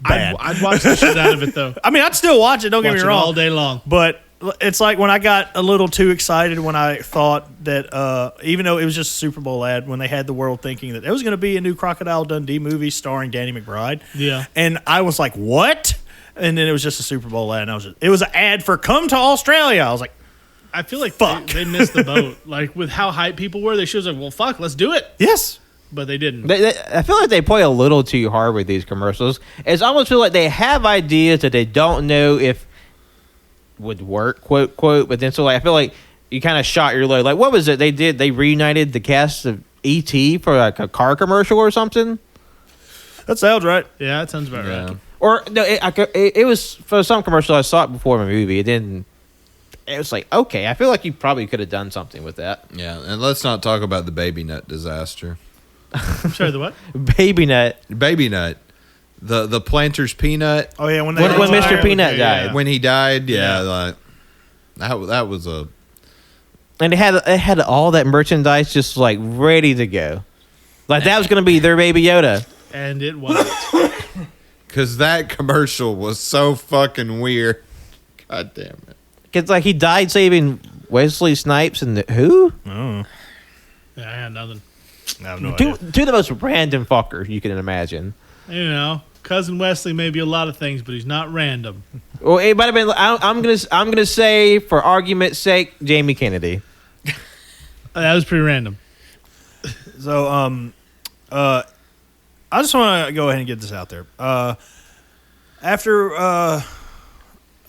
bad. I'd watch the shit out of it, though. I mean, I'd still watch it, don't Watch get it me wrong. all day long. But it's like when I got a little too excited when I thought that, even though it was just a Super Bowl ad, when they had the world thinking that there was going to be a new Crocodile Dundee movie starring Danny McBride. Yeah. And I was like, what? And then it was just a Super Bowl ad. And it was an ad for Come to Australia. I was like, I feel like Fuck. they missed the boat. Like, with how hype people were, they should have said, well, fuck, let's do it. yes. But they didn't. I feel like they play a little too hard with these commercials. It's almost feel like they have ideas that they don't know if would work, quote, quote. But then I feel like you kind of shot your load. Like, what was it they did? They reunited the cast of E.T. for like a car commercial or something? That sounds right. Yeah, that sounds about right. Or, no, it was for some commercial. I saw it before my movie. It didn't. It was like, okay, I feel like you probably could have done something with that. yeah, and let's not talk about the baby nut disaster. I'm sorry, the what? Baby Nut. Baby nut, the planter's peanut. Oh, yeah. When Mr. Peanut Okay, died. yeah. When he died, Yeah. like that was a. And it had all that merchandise just like ready to go. Like that was going to be their Baby Yoda. And it wasn't. Because that commercial was so fucking weird. God damn it. Because like he died saving Wesley Snipes and who? Oh, Yeah, I had nothing. I have no Two idea. of the most random fuckers you can imagine. You know, Cousin Wesley may be a lot of things, but he's not random. Well, it might have been. I'm gonna say, for argument's sake, Jamie Kennedy. That was pretty random. So, I just want to go ahead and get this out there. After a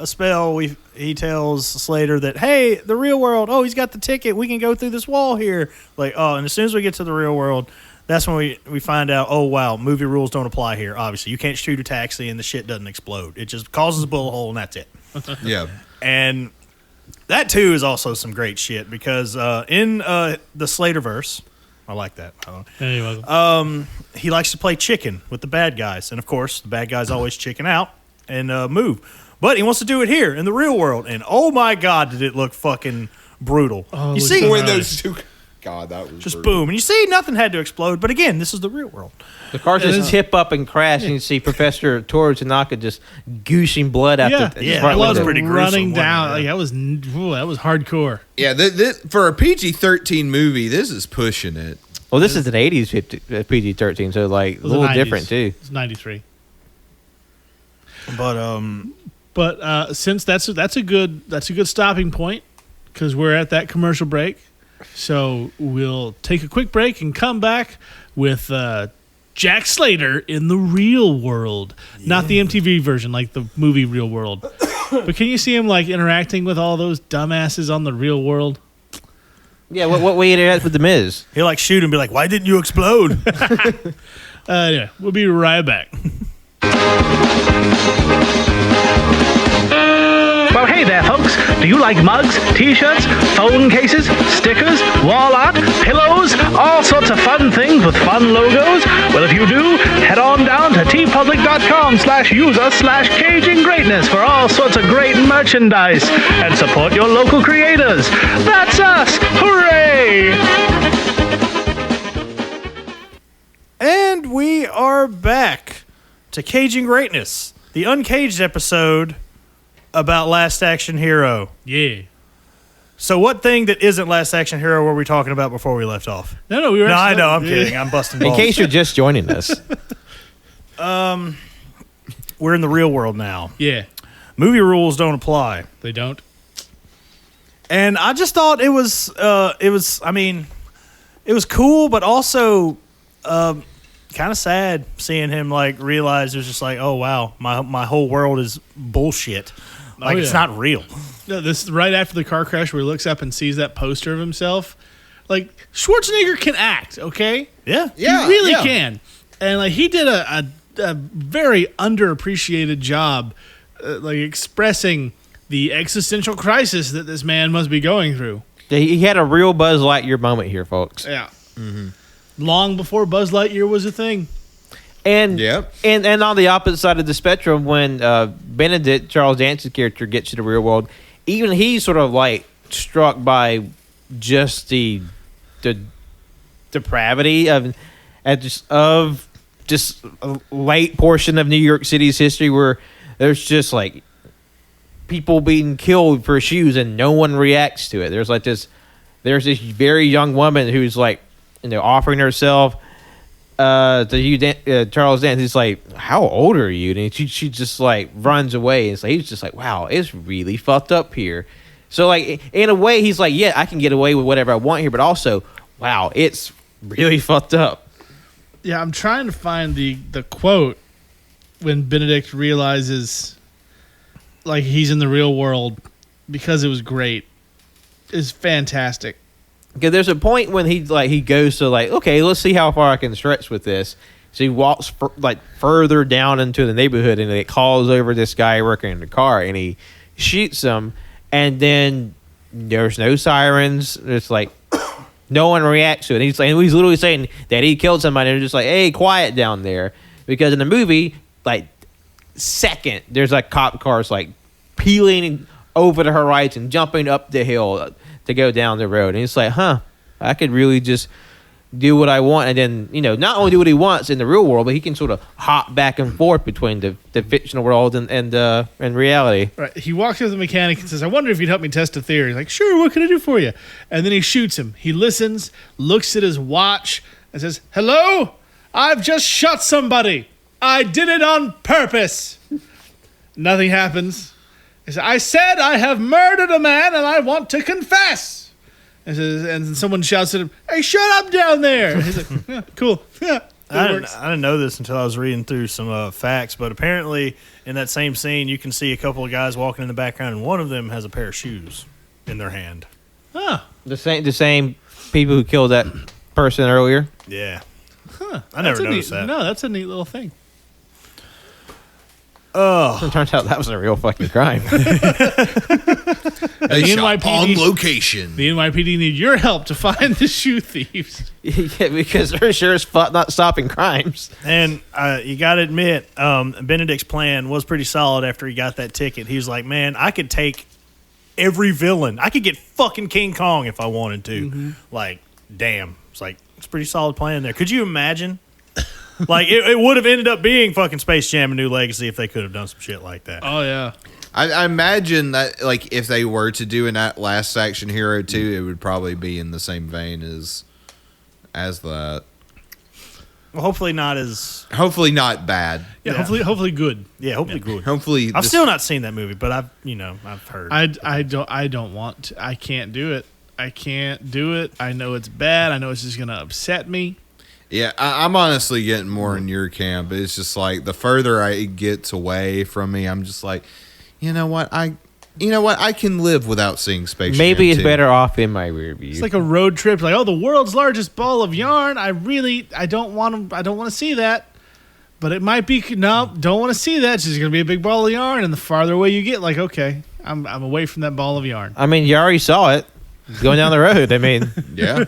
spell, he tells Slater that, hey, the real world, oh, he's got the ticket. We can go through this wall here. Like, oh, and as soon as we get to the real world, that's when we find out, oh, wow, movie rules don't apply here, obviously. You can't shoot a taxi and the shit doesn't explode. It just causes a bullet hole and that's it. Yeah. And that, too, is also some great shit because in the Slaterverse, I like that. Yeah, you're welcome. He likes to play chicken with the bad guys. And, of course, the bad guys always chicken out and move. But he wants to do it here in the real world. And, oh, my God, did it look fucking brutal. Oh, you it see, looks When Right. those two. God, that was just brutal. boom. And you see, nothing had to explode. But, again, this is the real world. The cars just tip up and crash, and you see Professor Toru Tanaka just goosing blood out Yeah, the yeah, front that was window. pretty gruesome, running wasn't down. it? Like that was hardcore. Yeah, for a PG-13 movie, this is pushing it. Well, this is an 80s PG-13, so like It a was little the 90s. different too. It's 93. But, But since that's a good stopping point because we're at that commercial break, so we'll take a quick break and come back with Jack Slater in the real world, not the MTV version, like the movie Real World. But can you see him like interacting with all those dumbasses on the real world? Yeah, what way you interact with the Miz? He'll like shoot and be like, "Why didn't you explode?" Yeah, we'll be right back. Well, hey there, folks. Do you like mugs, t-shirts, phone cases, stickers, wall art, pillows, all sorts of fun things with fun logos? Well, if you do, head on down to tpublic.com/user/caging-greatness for all sorts of great merchandise and support your local creators. That's us. Hooray! And we are back to Caging Greatness, the Uncaged episode about Last Action Hero. Yeah. So what thing that isn't Last Action Hero were we talking about before we left off? No, we were. No, I actually- know, I'm kidding. I'm busting In balls. case you're just joining us. We're in the real world now. Yeah, Movie rules don't apply. they don't. And I just thought it was cool, but also kind of sad seeing him like realize it was just like, oh wow, my whole world is bullshit. Like it's yeah. not real. No, this is right after the car crash where he looks up and sees that poster of himself. Like, Schwarzenegger can act, okay? Yeah. He really can. And, like, he did a very underappreciated job, like, expressing the existential crisis that this man must be going through. Yeah, he had a real Buzz Lightyear moment here, folks. Yeah. Mm-hmm. Long before Buzz Lightyear was a thing. And Yep. and on the opposite side of the spectrum, when Benedict, Charles Dance's character, gets to the real world, even he's sort of like struck by just the depravity of a late portion of New York City's history where there's just like people being killed for shoes and no one reacts to it. There's this very young woman who's like, offering herself to Charles Dance. He's like, how old are you? And she just like runs away. And so he's just like, wow, it's really fucked up here. So like in a way, he's like, yeah, I can get away with whatever I want here, but also, wow, it's really fucked up. Yeah, I'm trying to find the quote when Benedict realizes like he's in the real world because it was great. It's fantastic. Because there's a point when he goes to like, okay, let's see how far I can stretch with this. So he walks further down into the neighborhood and it calls over this guy working in the car and he shoots him. And then there's no sirens. It's like no one reacts to it. And he's literally saying that he killed somebody. And they're just like, hey, quiet down there. Because in the movie, like second, there's like cop cars like peeling over the horizon, jumping up the hill to go down the road. And it's like, I could really just do what I want. And then, not only do what he wants in the real world, but he can sort of hop back and forth between the fictional world and reality. Right. He walks up to the mechanic and says, I wonder if you'd help me test a theory. He's like, sure, what can I do for you? And then he shoots him. He listens, looks at his watch, and says, hello? I've just shot somebody. I did it on purpose. Nothing happens. He said, I said I have murdered a man and I want to confess. And someone shouts at him, hey, shut up down there. And he's like, yeah, cool. Yeah, I works. didn't know this until I was reading through some facts, but apparently in that same scene, you can see a couple of guys walking in the background, and one of them has a pair of shoes in their hand. Huh. The same people who killed that person earlier. Yeah. Huh. I never That's a noticed neat- that. No, that's a neat little thing. Oh, It turns out that was a real fucking crime. They The shot NYPD on location. The NYPD need your help to find the shoe thieves. Yeah, because they're sure as fuck not stopping crimes. and you got to admit, Benedict's plan was pretty solid after he got that ticket. He was like, man, I could take every villain. I could get fucking King Kong if I wanted to. Mm-hmm. Like, damn. It's like, it's a pretty solid plan there. Could you imagine? Like, it would have ended up being fucking Space Jam: A New Legacy if they could have done some shit like that. Oh, yeah. I imagine that, like, if they were to do an Last Action Hero 2, it would probably be in the same vein as that. Well, hopefully not as... Hopefully not bad. Yeah, Yeah. hopefully good. Yeah, hopefully good. Hopefully, I've this- still not seen that movie, but I've heard. I don't want to. I can't do it. I can't do it. I know it's bad. I know it's just going to upset me. Yeah, I'm honestly getting more in your camp. It's just like the further it gets away from me, I'm just like, you know what? I can live without seeing Space Jam. Maybe it's 2. better off in my rear view. It's like a road trip. Like, oh, the world's largest ball of yarn. I don't want to see that. But it might be, no, don't want to see that. It's just going to be a big ball of yarn. And the farther away you get, like, okay, I'm away from that ball of yarn. I mean, you already saw it going down the road. I mean, Yeah.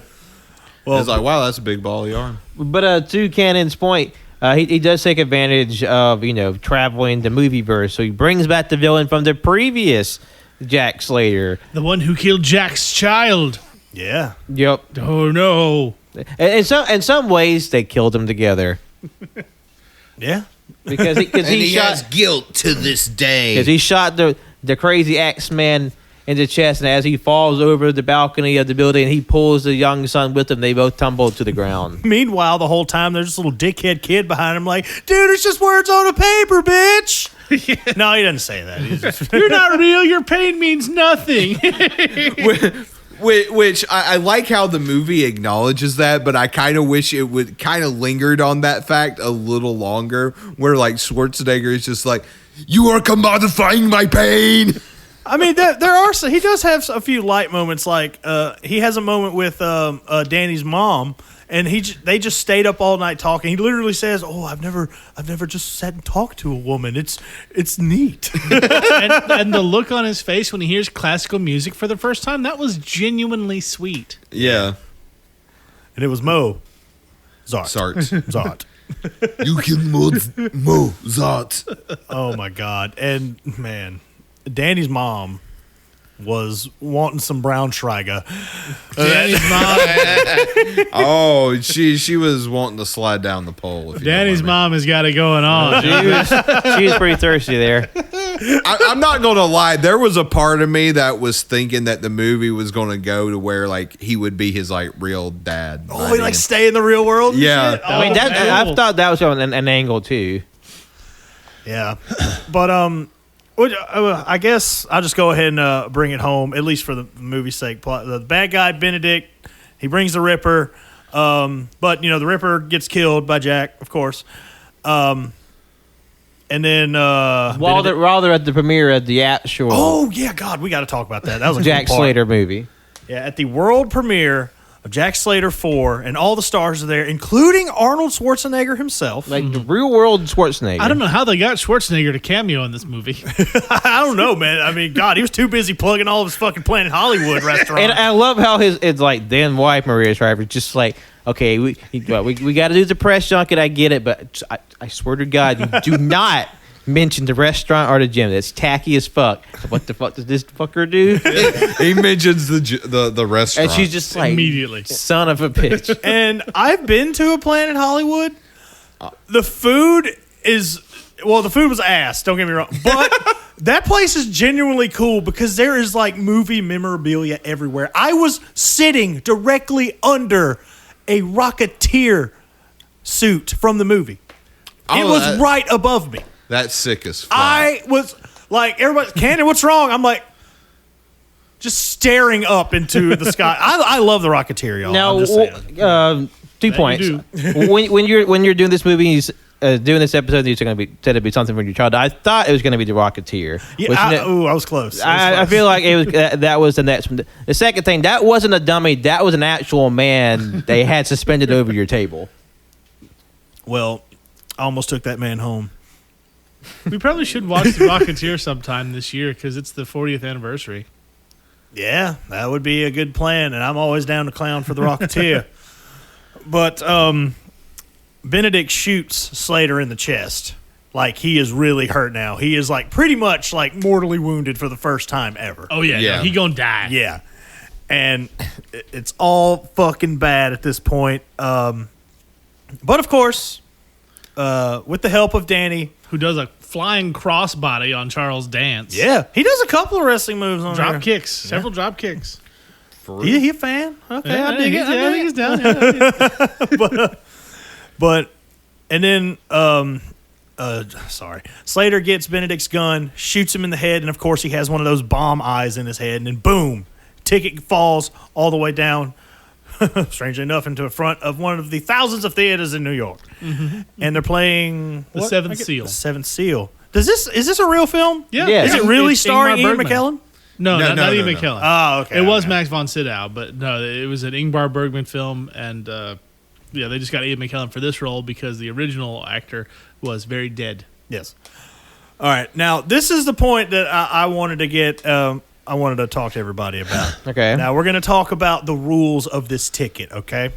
Well, It's like, wow, that's a big ball of yarn. but to Cannon's point, he does take advantage of, traveling the movieverse. So he brings back the villain from the previous Jack Slater. The one who killed Jack's child. yeah. Yep. Oh, no. In some ways, they killed him together. Yeah. Because he shot guilt to this day. he shot the crazy Axeman in the chest, and as he falls over the balcony of the building, he pulls the young son with him. They both tumble to the ground. Meanwhile, the whole time, there's this little dickhead kid behind him like, dude, it's just words on a paper, bitch. No, he doesn't say that. He's just, You're not real. Your pain means nothing. Which I like how the movie acknowledges that, but I kind of wish it would kind of lingered on that fact a little longer, where like Schwarzenegger is just like, you are commodifying my pain. I mean, he does have a few light moments. Like he has a moment with Danny's mom, and they just stayed up all night talking. He literally says, "Oh, I've never just sat and talked to a woman. It's neat." and the look on his face when he hears classical music for the first time, that was genuinely sweet. Yeah. And it was Mo Zart. Sart. Zart. You can Mozart. Oh my God! And man, Danny's mom was wanting some Braunschweiger. Danny's mom, Oh, she was wanting to slide down the pole. If you know Danny's what I mean. mom has got it going on. She was pretty thirsty there. I'm not gonna lie. There was a part of me that was thinking that the movie was gonna go to where like he would be his like real dad. Oh, he like stay in the real world. and Yeah. shit? I mean, I thought that was an angle too. Yeah, but I guess I'll just go ahead and bring it home, at least for the movie's sake. The bad guy Benedict, he brings the Ripper, but the Ripper gets killed by Jack, of course. And then While they're at the premiere of the actual oh yeah, God, we got to talk about that. That was a Jack good part. Slater movie. Yeah, at the world premiere of Jack Slater 4, and all the stars are there, including Arnold Schwarzenegger himself. Like the real world Schwarzenegger. I don't know how they got Schwarzenegger to cameo in this movie. I don't know, man. I mean, God, he was too busy plugging all of his fucking Planet Hollywood restaurants. And I love how it's like then wife Maria Shriver just like, okay, we got to do the press junket. I get it, but I swear to God, you do not mention the restaurant or the gym. That's tacky as fuck. What the fuck does this fucker do? He mentions the restaurant, And she's just like, Immediately. son of a bitch. And I've been to a Planet Hollywood. The food was ass. Don't get me wrong, but that place is genuinely cool because there is like movie memorabilia everywhere. I was sitting directly under a Rocketeer suit from the movie. It was right above me. That's sick as fuck. I was like, everybody, Cannon, what's wrong? I'm like, just staring up into the sky. I love the Rocketeer, y'all. Oh, I'm just saying. 2 points. you when you're doing this movie, doing this episode, you're going to be said to be something from your childhood. I thought it was going to be the Rocketeer. Yeah, I was close. I feel like it was that was the next one. The second thing, that wasn't a dummy. That was an actual man they had suspended over your table. Well, I almost took that man home. We probably should watch The Rocketeer sometime this year because it's the 40th anniversary. Yeah, that would be a good plan, and I'm always down to clown for the Rocketeer. But Benedict shoots Slater in the chest. Like, he is really hurt now. He is, like, pretty much, like, mortally wounded for the first time ever. Oh, yeah. Yeah. No, he gonna die. Yeah. And it's all fucking bad at this point. But, of course, with the help of Danny. Who does a flying crossbody on Charles Dance. Yeah, he does a couple of wrestling moves on Drop there. kicks. Several drop kicks. He a fan? Okay, I dig it. I think he's down. Yeah. But and then Slater gets Benedict's gun, shoots him in the head, and of course he has one of those bomb eyes in his head, and then boom, ticket falls all the way down strangely enough, into the front of one of the thousands of theaters in New York. And they're playing The what? Seventh I get- Seal. The Seventh Seal. Is this a real film? Yeah. Yeah. Is it really It's starring Ingmar Ian Bergman. McKellen? No, No, not no, Ian no, no. McKellen. Oh, okay. It was okay. Max von Sydow, but no, it was an Ingmar Bergman film, and they just got Ian McKellen for this role because the original actor was very dead. Yes. All right. Now, this is the point that I wanted to get. I wanted to talk to everybody about. Okay. Now we're going to talk about the rules of this ticket. Okay.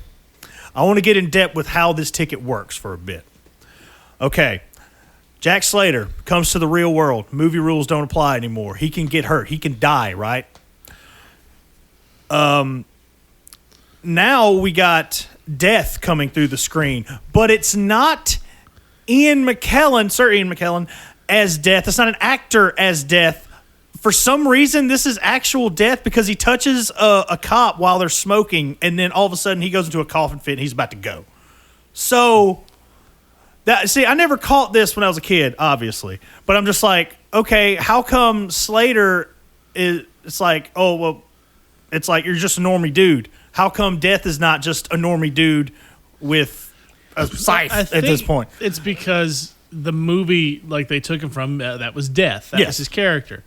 I want to get in depth with how this ticket works for a bit. Okay. Jack Slater comes to the real world. Movie rules don't apply anymore. He can get hurt. He can die. Right. Now we got death coming through the screen, but it's not Sir Ian McKellen as death. It's not an actor as death. For some reason, this is actual death because he touches a cop while they're smoking, and then all of a sudden he goes into a coughing fit and he's about to go. So, I never caught this when I was a kid, obviously. But I'm just like, okay, how come Slater it's like, oh, well, it's like you're just a normie dude. How come death is not just a normie dude with a scythe I at think this point? It's because the movie, like they took him from, that was death. That Yes. was his character.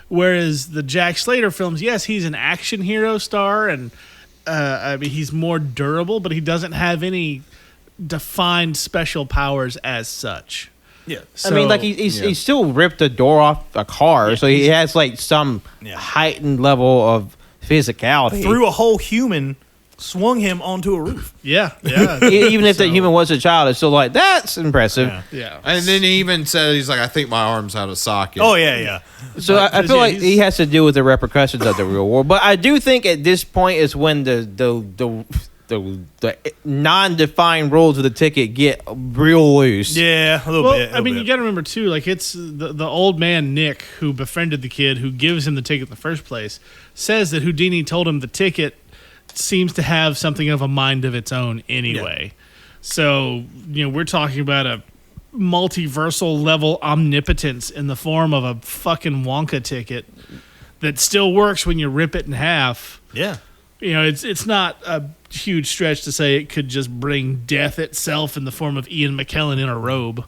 Whereas the Jack Slater films, yes, he's an action hero star, and he's more durable, but he doesn't have any defined special powers as such. Yeah. I mean, like he still ripped the door off a car, so he has like some heightened level of physicality. Threw a whole human, swung him onto a roof. Yeah. Even if the human was a child, it's still like that's impressive. Yeah. And then he even said, he's like, I think my arm's out of socket. Oh, yeah. So I feel like he has to deal with the repercussions of the real world. But I do think at this point is when the non-defined rules of the ticket get real loose. Yeah, a little bit. I mean, you got to remember too. Like it's the old man Nick who befriended the kid who gives him the ticket in the first place says that Houdini told him the ticket seems to have something of a mind of its own anyway. So we're talking about a multiversal level omnipotence in the form of a fucking Wonka ticket that still works when you rip it in half. Yeah. It's not a huge stretch to say it could just bring death itself in the form of Ian McKellen in a robe.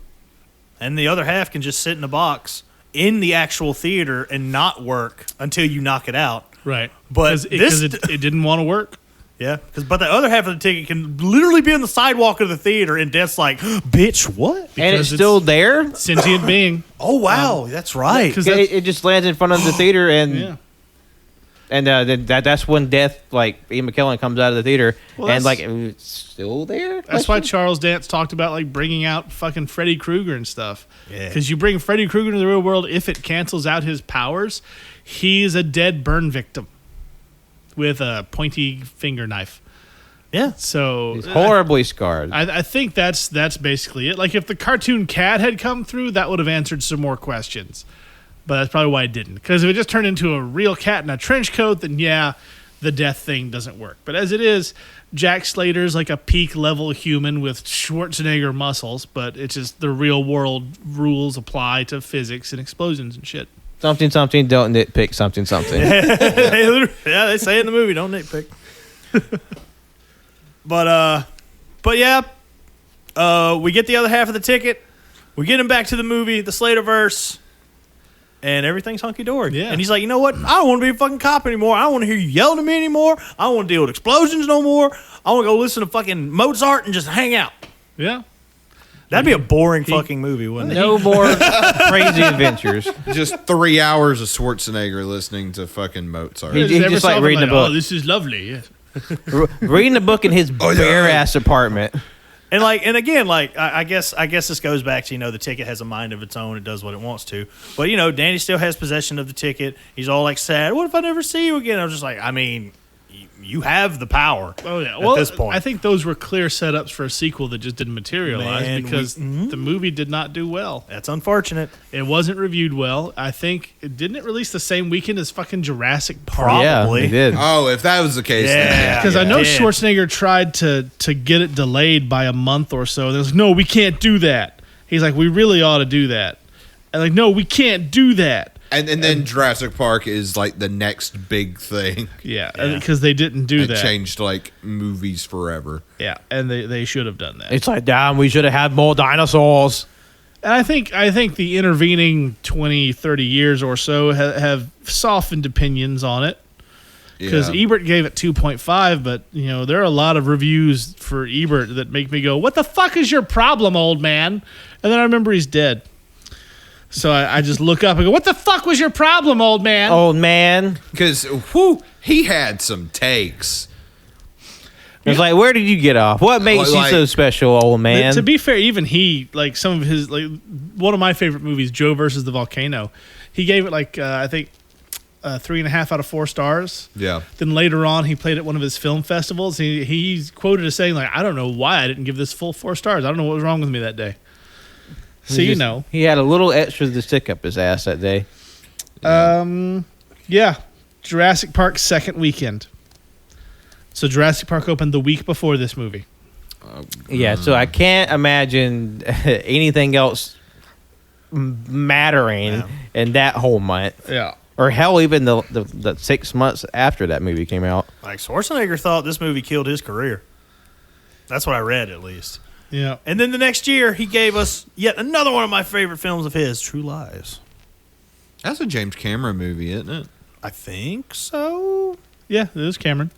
And the other half can just sit in a box in the actual theater and not work until you knock it out. Right. But because it didn't want to work. Yeah. But the other half of the ticket can literally be on the sidewalk of the theater, and Death's like, bitch, what? And it's Because still there. Sentient being. Oh, wow. That's right. 'cause It just lands in front of the theater, and Yeah. and then that's when death, like Ian McKellen, comes out of the theater, Well, and that's- like it's still there. That's why Charles Dance talked about like bringing out fucking Freddy Krueger and stuff. Yeah. Because you bring Freddy Krueger into the real world, if it cancels out his powers, he's a dead burn victim with a pointy finger knife. Yeah. So He's horribly scarred. I think that's basically it. Like if the cartoon cat had come through, that would have answered some more questions. But that's probably why it didn't. Because if it just turned into a real cat in a trench coat, then yeah, the death thing doesn't work. But as it is, Jack Slater's like a peak level human with Schwarzenegger muscles, but it's just the real world rules apply to physics and explosions and shit. Something, don't nitpick something. They say it in the movie, don't nitpick. But yeah, we get the other half of the ticket. We get him back to the movie, the Slaterverse, and everything's hunky dory. Yeah. And he's like, you know what? I don't want to be a fucking cop anymore. I don't want to hear you yelling at me anymore. I don't want to deal with explosions no more. I want to go listen to fucking Mozart and just hang out. Yeah. That'd be a boring fucking movie, wouldn't it? No more crazy adventures. Just 3 hours of Schwarzenegger listening to fucking Mozart. He Never just saw like them reading the book. Oh, this is lovely. Yes. Reading the book in his bare ass apartment. And again, I guess this goes back to, the ticket has a mind of its own. It does what it wants to. But, Danny still has possession of the ticket. He's all like sad. What if I never see you again? I was just like, I mean, you have the power. Oh yeah. At this point. I think those were clear setups for a sequel that just didn't materialize Man, because the movie did not do well. That's unfortunate. It wasn't reviewed well. I think didn't it release the same weekend as fucking Jurassic Park? Probably. Yeah, he did. Oh, if that was the case, Yeah. then Because I know Did. Schwarzenegger tried to get it delayed by a month or so. They was like, no, we can't do that. He's like, we really ought to do that. And like, no, we can't do that. And then Jurassic Park is like the next big thing. Yeah, because they didn't do It that. changed like movies forever. Yeah, and they should have done that. It's like, damn, we should have had more dinosaurs. And I think the intervening 20, 30 years or so have softened opinions on it. Because Yeah. Ebert gave it 2.5, but there are a lot of reviews for Ebert that make me go, "What the fuck is your problem, old man?" And then I remember he's dead. So I just look up and go, "What the fuck was your problem, old man?" Old man. Because he had some takes. It's like, where did you get off? What makes you so special, old man? To be fair, even he, like some of his, like one of my favorite movies, Joe versus the Volcano, he gave it like I think 3.5 out of 4 stars. Yeah. Then later on, he played at one of his film festivals. He's quoted as saying like, "I don't know why I didn't give this full 4 stars. I don't know what was wrong with me that day." So he had a little extra to stick up his ass that day. Yeah, Jurassic Park second weekend. So Jurassic Park opened the week before this movie. Yeah, so I can't imagine anything else mattering in that whole month. Yeah. Or hell, even the 6 months after that movie came out. Like Schwarzenegger thought this movie killed his career. That's what I read, at least. Yeah. And then the next year, he gave us yet another one of my favorite films of his, True Lies. That's a James Cameron movie, isn't it? I think so. Yeah, it was Cameron.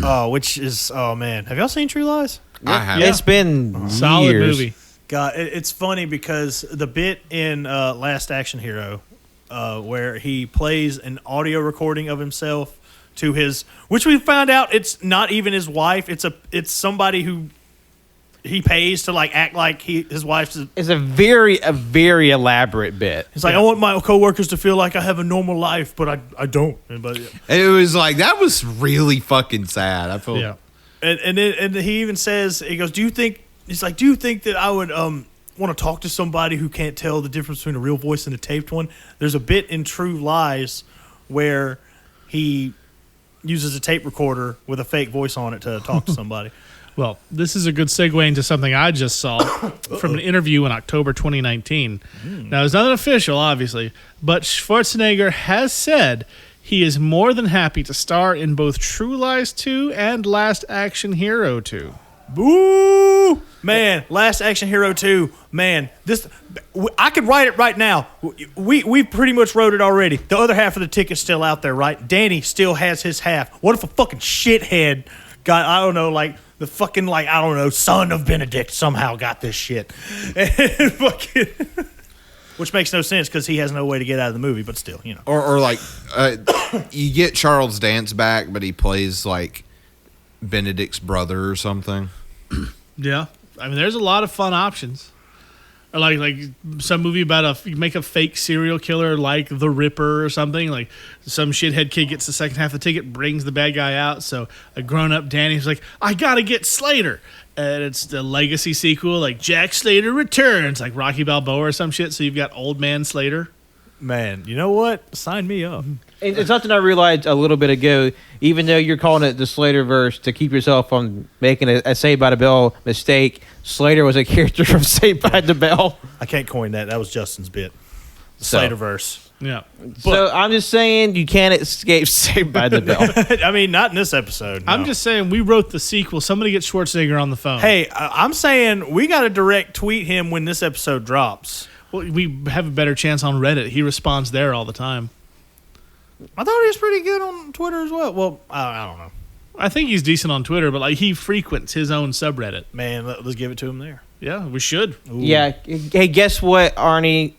Oh man, have y'all seen True Lies? I have. It's been Solid years. movie. God, it's funny because the bit in Last Action Hero, where he plays an audio recording of himself to which we found out it's not even his wife. It's somebody who he pays to like act like his wife's. It's a very elaborate bit. It's like, I want my coworkers to feel like I have a normal life, but I don't. But It was like, that was really fucking sad. I feel. Yeah. and he even says, he goes, do you think that I would want to talk to somebody who can't tell the difference between a real voice and a taped one? There's a bit in True Lies where he uses a tape recorder with a fake voice on it to talk to somebody. Well, this is a good segue into something I just saw from an interview in October 2019. Now, it's nothing official, obviously, but Schwarzenegger has said he is more than happy to star in both True Lies 2 and Last Action Hero 2. Boo! Man, Last Action Hero 2, man, I could write it right now. We pretty much wrote it already. The other half of the ticket's still out there, right? Danny still has his half. What if a fucking shithead got, I don't know, like, the fucking, like, I don't know, son of Benedict somehow got this shit. And fucking, which makes no sense because he has no way to get out of the movie, but still, Or like, you get Charles Dance back, but he plays like Benedict's brother or something. Yeah. I mean, there's a lot of fun options. Or like some movie about you make a fake serial killer like the Ripper or something. Like some shithead kid gets the second half of the ticket, brings the bad guy out. So a grown-up Danny's like, I gotta get Slater. And it's the Legacy sequel, like Jack Slater Returns, like Rocky Balboa or some shit. So you've got Old Man Slater. Man, you know what? Sign me up. It's something I realized a little bit ago. Even though you're calling it the Slaterverse to keep yourself from making a Saved by the Bell mistake, Slater was a character from Saved by the Bell. I can't coin that. That was Justin's bit. So- Slaterverse. Yeah. So I'm just saying you can't escape Saved by the Bell. I mean, not in this episode. No. I'm just saying we wrote the sequel. Somebody get Schwarzenegger on the phone. Hey, I'm saying we got to direct tweet him when this episode drops. Well, we have a better chance on Reddit. He responds there all the time. I thought he was pretty good on Twitter as well. Well, I don't know. I think he's decent on Twitter, but like he frequents his own subreddit. Man, let's give it to him there. Yeah, we should. Ooh. Yeah. Hey, guess what, Arnie?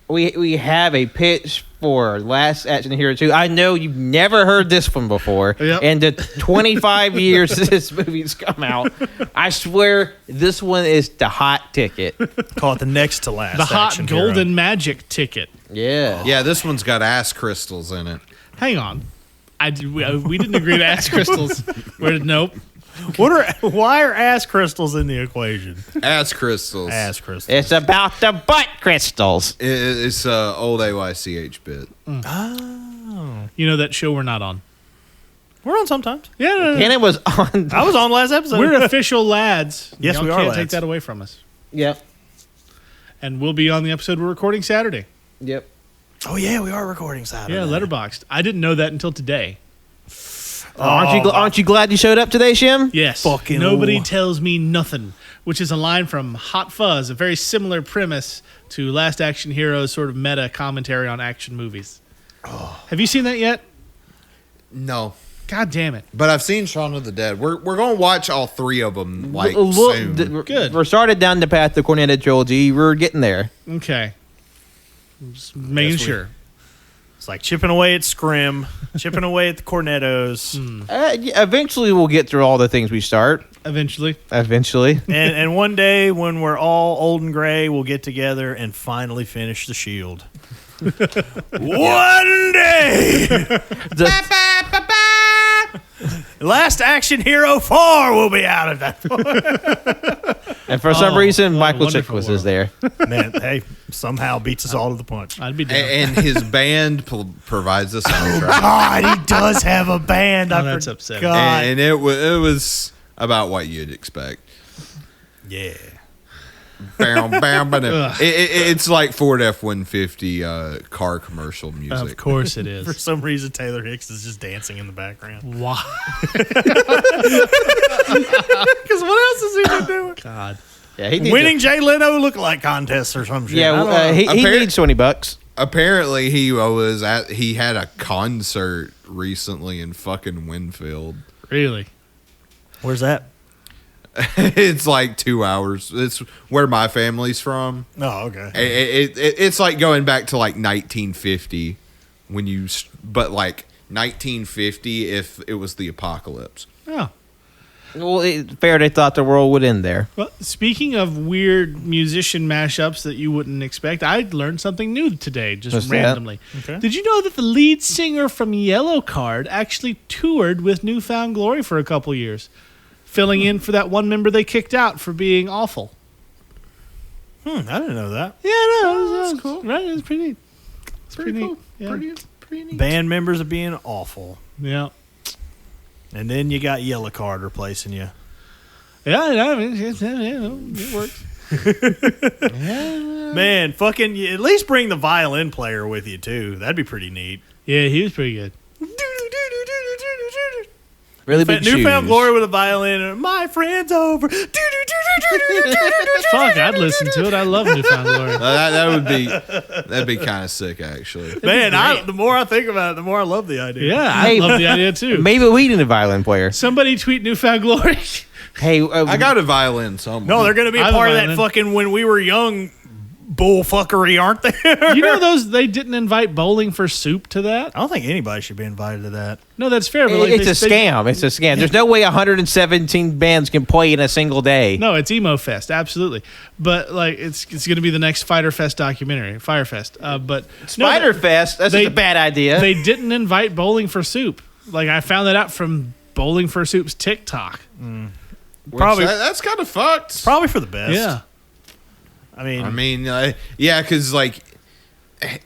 We have a pitch for Last Action Hero 2. I know you've never heard this one before. Yep. And the 25 years this movie's come out, I swear this one is the hot ticket. Call it the next to last. The hot action hero. golden magic ticket. Yeah. Yeah, this one's got ass crystals in it. Hang on. We didn't agree to ass crystals. Nope. Why are ass crystals in the equation? Ass crystals. Ass crystals. It's about the butt crystals. It's a old AYCH bit. You know that show we're not on. We're on sometimes. Yeah, no. And it was on. I was on last episode. We're official lads. Yes, Y'all we are can't lads. take that away from us. Yep. And we'll be on the episode we're recording Saturday. Yep. Oh yeah, we are recording Saturday. Yeah, Letterboxd. I didn't know that until today. Aren't you glad you showed up today, Shim? Yes. Fucking Nobody ooh. tells me nothing, which is a line from Hot Fuzz, a very similar premise to Last Action Hero's sort of meta commentary on action movies. Have you seen that yet? No. God damn it. But I've seen Shaun of the Dead. We're going to watch all 3 of them soon. Good. We're started down the path of the Cornetto trilogy. We're getting there. Okay. Just making sure. It's like chipping away at Scrim, chipping away at the Cornettos, Eventually, we'll get through all the things we start. Eventually. and one day when we're all old and gray, we'll get together and finally finish the Shield. One day. Last Action Hero 4 will be out at that point. And for some reason, what a Michael wonderful Chiklis is there. Man, hey, somehow beats us all to the punch. I'd be down. And his band provides the soundtrack. God, he does have a band. I that's forgot. upsetting. And it was about what you'd expect. Yeah. Bam, bam, bam. It's like Ford F-150 car commercial music. Of course it For is. some reason, Taylor Hicks is just dancing in the background. Why? Because what else is he been doing? God. Yeah, he needs Winning Jay Leno lookalike contests or some shit. I don't know. he Appar- needs $20. Apparently, he had a concert recently in fucking Winfield. Really? Where's that? It's like 2 hours. It's where my family's from. Oh, okay. It's like going back to like 1950 but like 1950 if it was the apocalypse. Oh. Well, fair. They thought the world would end there. Well, speaking of weird musician mashups that you wouldn't expect, I learned something new today, just What's that? randomly. Okay. Did you know that the lead singer from Yellow Card actually toured with New Found Glory for a couple years, filling in for that one member they kicked out for being awful? I didn't know that. Yeah, no, that's cool. Right, it's pretty neat. It's pretty neat. Cool. Yeah. Pretty neat. Band members are being awful. Yeah. And then you got Yellow Card replacing you. Yeah, I mean, it works. Man, fucking, you at least bring the violin player with you, too. That'd be pretty neat. Yeah, he was pretty good. Really big shoes. Newfound Glory with a violin. And my friend's over. Fuck, I'd listen to it. I love New Found Glory. That'd be kind of sick, actually. Man, the more I think about it, the more I love the idea. Yeah, I Hey, love the idea too. Maybe we need a violin player. Somebody tweet New Found Glory. Hey, I got a violin somewhere. No, they're going to be I a have a part of that violin. fucking when we were young bullfuckery, aren't they? You know they didn't invite Bowling for Soup to that? I don't think anybody should be invited to that. No, that's fair. But like it's a scam. It's a scam. There's no way 117 bands can play in a single day. No, it's Emo Fest, absolutely. But like it's going to be the next Fighter Fest documentary, Fire Fest. But Spider Fest, that's they- just a bad idea. they didn't invite Bowling for Soup. Like I found that out from Bowling for Soup's TikTok. Probably- that's kind of fucked. Probably for the best. Yeah. I mean, Yeah, because like,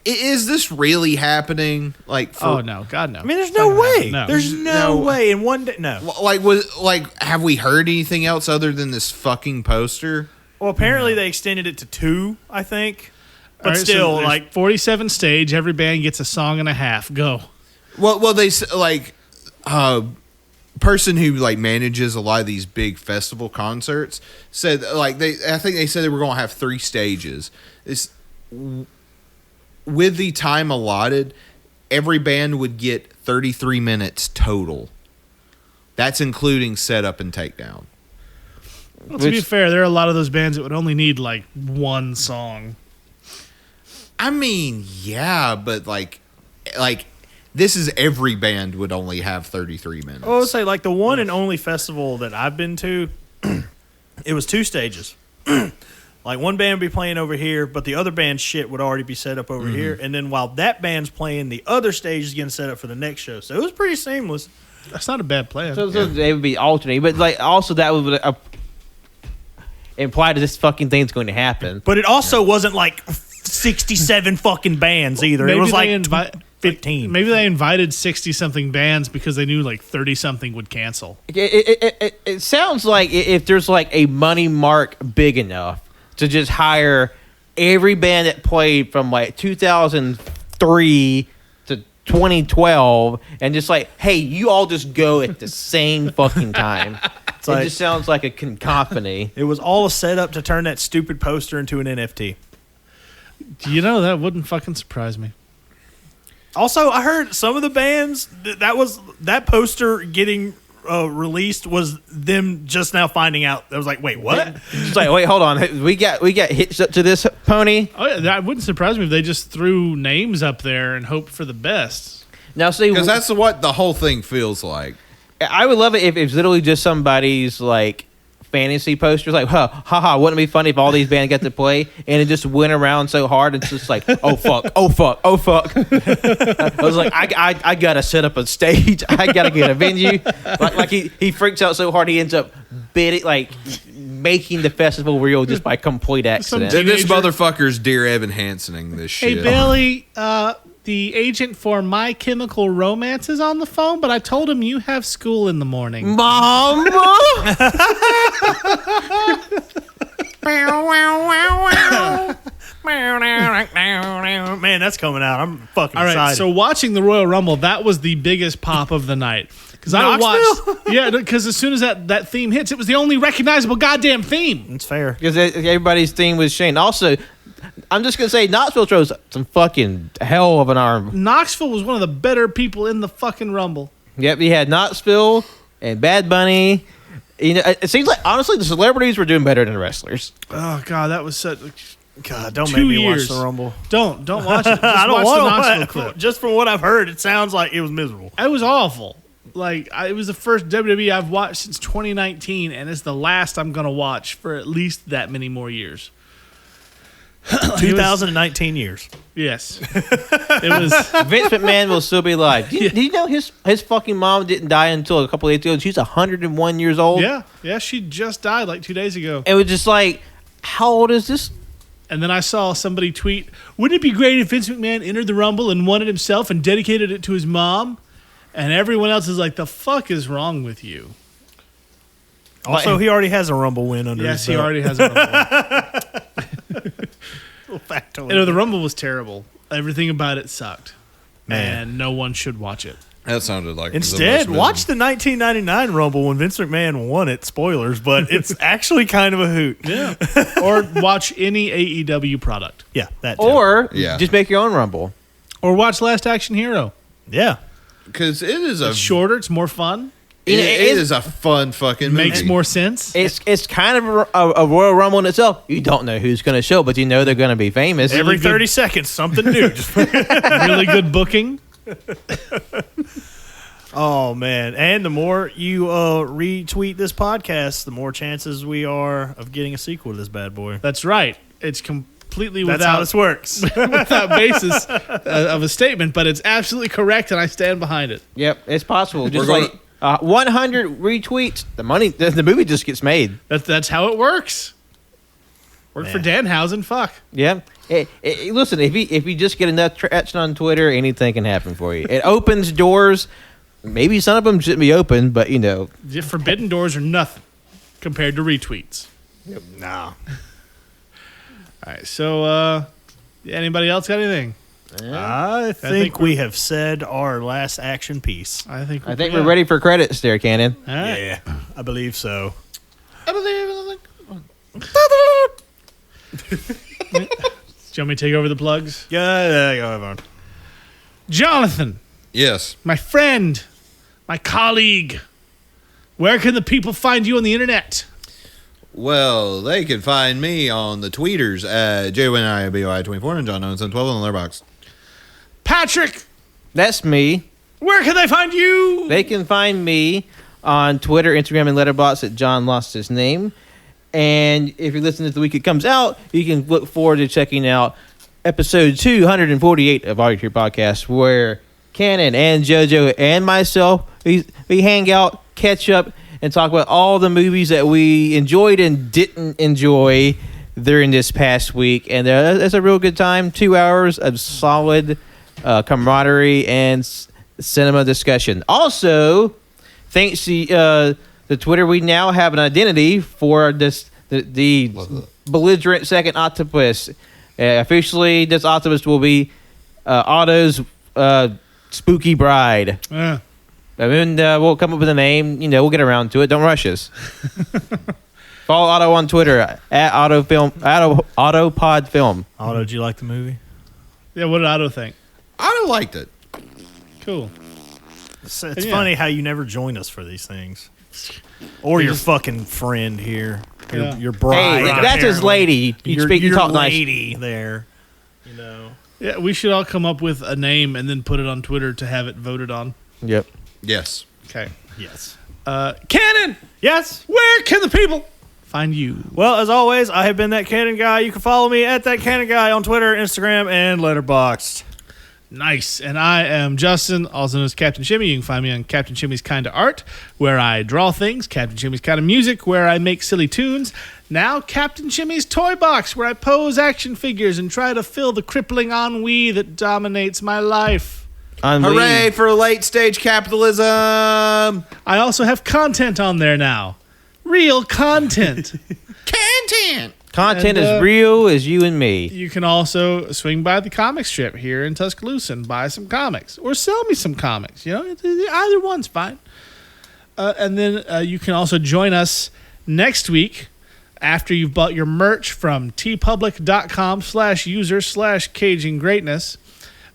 is this really happening? Like, Oh no, God no. I mean, there's no way. No. There's no way in one day. No. have we heard anything else other than this fucking poster? Well, apparently they extended it to 2, I think. But All right, so still, there's like, 47 stage. Every band gets a song and a half. Go. Well, they like, person who like manages a lot of these big festival concerts said like I think they said they were going to have 3 stages. With the time allotted, every band would get 33 minutes total. That's including setup and takedown. Well, to be fair, there are a lot of those bands that would only need like one song. I mean, yeah, but like this is every band would only have 33 minutes. I would say, like, the one and only festival that I've been to, it was 2 stages. Like, one band would be playing over here, but the other band's shit would already be set up over here. And then while that band's playing, the other stage is getting set up for the next show. So it was pretty seamless. That's not a bad plan. So they would be alternating, but like also that would imply that this fucking thing's going to happen. But it also wasn't like 67 fucking bands either. It was they like 15. Maybe they invited 60-something bands because they knew like 30-something would cancel. It sounds like if there's like a money mark big enough to just hire every band that played from like 2003 to 2012, and just like, hey, you all just go at the same fucking time. It like- just sounds like a cacophony. It was all a setup to turn that stupid poster into an NFT. You know, that wouldn't fucking surprise me. Also, I heard some of the bands that poster getting released was them just now finding out. I was like, wait, what? It's like, wait, hold on. We got hitched up to this pony. Oh yeah, that wouldn't surprise me if they just threw names up there and hoped for the best. Now, see, Because that's what the whole thing feels like. I would love it if it's literally just somebody's like fantasy posters, like, haha, wouldn't it be funny if all these bands got to play, and it just went around so hard, it's just like, oh fuck, oh fuck, oh fuck. I was like, I gotta set up a stage, I gotta get a venue. Like he freaks out so hard he ends up making the festival real just by complete accident. This motherfucker's Dear Evan Hansening this Hey shit. Bailey, the agent for My Chemical Romance is on the phone, but I told him you have school in the morning. Mama! Man, that's coming out. I'm fucking All right, excited. so watching the Royal Rumble, that was the biggest pop of the night. Because I watched, because as soon as that theme hits, it was the only recognizable goddamn theme. it's fair. Because everybody's theme was Shane. Also, I'm just gonna say Knoxville throws some fucking hell of an arm. Knoxville was one of the better people in the fucking Rumble. Yep, you had Knoxville and Bad Bunny. You know, it seems like honestly the celebrities were doing better than the wrestlers. Oh god, that was such. God, don't 2 make me years. watch the Rumble. Don't watch it. Just I don't watch the want Knoxville to. clip. Just from what I've heard, it sounds like it was miserable. It was awful. Like it was the first WWE I've watched since 2019, and it's the last I'm gonna watch for at least that many more years. 2019 years. Yes, it was. Vince McMahon will still be alive. Do you know his fucking mom didn't die until a couple of days ago? She's 101 years old. Yeah. She just died like 2 days ago. It was just like, how old is this? And then I saw somebody tweet, "Wouldn't it be great if Vince McMahon entered the Rumble and won it himself and dedicated it to his mom?" And everyone else is like, "The fuck is wrong with you?" Also, he already has a Rumble win under Yes, his he belt. already has a Rumble. Factoid. You know, the Rumble was terrible. Everything about it sucked. Man. And no one should watch it. That sounded like Instead, the most watch the 1999 Rumble when Vince McMahon won it. Spoilers, but it's actually kind of a hoot. Yeah. Or watch any AEW product. Yeah, that too. Or Yeah. just make your own Rumble. Or watch Last Action Hero. yeah. because it is It's shorter. It's more fun. it is a fun fucking movie. Makes more sense. It's kind of a Royal Rumble in itself. You don't know who's going to show, but you know they're going to be famous. Every good. 30 seconds, something new. Just- Really good booking. oh, man. And the more you retweet this podcast, the more chances we are of getting a sequel to this bad boy. That's right. It's completely That's how without this works. without basis of a statement, but it's absolutely correct, and I stand behind it. Yep, it's possible. Just We're like 100 retweets, the movie just gets made. That's how it works. Work for Danhausen. Fuck. Yeah. Listen, if you just get enough traction on Twitter, anything can happen for you. It opens doors. Maybe some of them shouldn't be open, but you know. Forbidden doors are nothing compared to retweets. nah. All right. So, anybody else got anything? I think we have said our last action piece. I think we're ready for credits there, Cannon. All right. Yeah, I believe so. Do you want me to take over the plugs? Yeah, go ahead, Vaughn. Jonathan, Yes. my friend, my colleague, where can the people find you on the internet? Well, they can find me on the tweeters at JWNIBOI24 and John Owens on 12 on the Letterboxd. Patrick, That's me. where can they find you? They can find me on Twitter, Instagram, and Letterboxd at John Lost His Name. And if you're listening to the week it comes out, you can look forward to checking out episode 248 of Our Your Podcast, where Cannon and JoJo and myself, we hang out, catch up, and talk about all the movies that we enjoyed and didn't enjoy during this past week. And it's a real good time. 2 hours of solid camaraderie and cinema discussion. Also, thanks to the Twitter, we now have an identity for the belligerent second octopus. Officially, this Optimus will be Otto's spooky bride. Yeah. I mean, we'll come up with a name. We'll get around to it. Don't rush us. Follow Otto on Twitter at AutoPodFilm. Otto, did you like the movie? Yeah, what did Otto think? I liked it. Cool. It's Yeah. funny how you never join us for these things. Or your fucking friend here. Yeah. Your bride. Hey, that's his lady. You talk nice. lady there. Yeah, we should all come up with a name and then put it on Twitter to have it voted on. Yep. Yes. Okay. Yes. Cannon, Yes. where can the people find you? Well, as always, I have been That Cannon Guy. You can follow me at That Cannon Guy on Twitter, Instagram, and Letterboxd. Nice. And I am Justin, also known as Captain Shimmy. You can find me on Captain Shimmy's Kinda Art, where I draw things, Captain Shimmy's Kinda Music, where I make silly tunes. Now Captain Shimmy's Toy Box, where I pose action figures and try to fill the crippling ennui that dominates my life. Hooray for late stage capitalism! I also have content on there now. Real content. Content And, as real as you and me. You can also swing by the comic strip here in Tuscaloosa and buy some comics or sell me some comics. Either one's fine. And then you can also join us next week after you've bought your merch from tpublic.com/user/caging-greatness.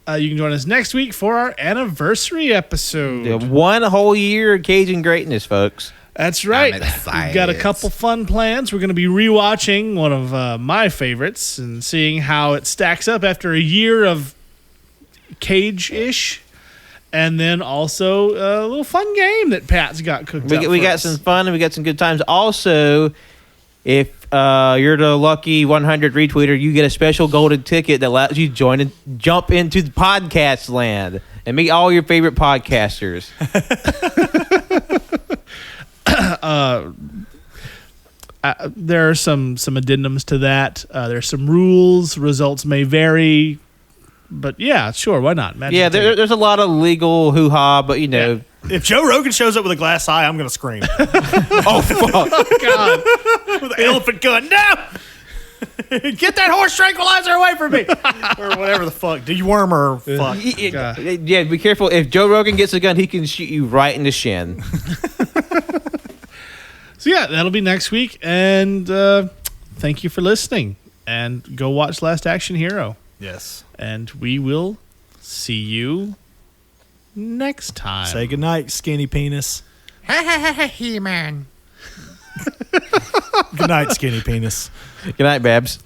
You can join us next week for our anniversary episode. 1 whole year of Cajun greatness, folks. That's right. I'm excited. We've got a couple fun plans. We're going to be rewatching one of my favorites and seeing how it stacks up after a year of Cage-ish. And then also a little fun game that Pat's got cooked up. We got some fun and we got some good times. Also, if you're the lucky 100 retweeter, you get a special golden ticket that allows you to jump into the podcast land and meet all your favorite podcasters. There are some addendums to that. There's some rules. Results may vary. But yeah, sure, why not? Magic Yeah, there's a lot of legal hoo-ha, but If Joe Rogan shows up with a glass eye, I'm going to scream. oh, fuck. God. With an elephant gun. No! Get that horse tranquilizer away from me! Or whatever the fuck. Deworm or fuck. Yeah, be careful. If Joe Rogan gets a gun, he can shoot you right in the shin. So yeah, that'll be next week. And thank you for listening. And go watch Last Action Hero. Yes. And we will see you next time. Say goodnight, skinny penis. He-Man. Good night, skinny penis. Good night, Babs.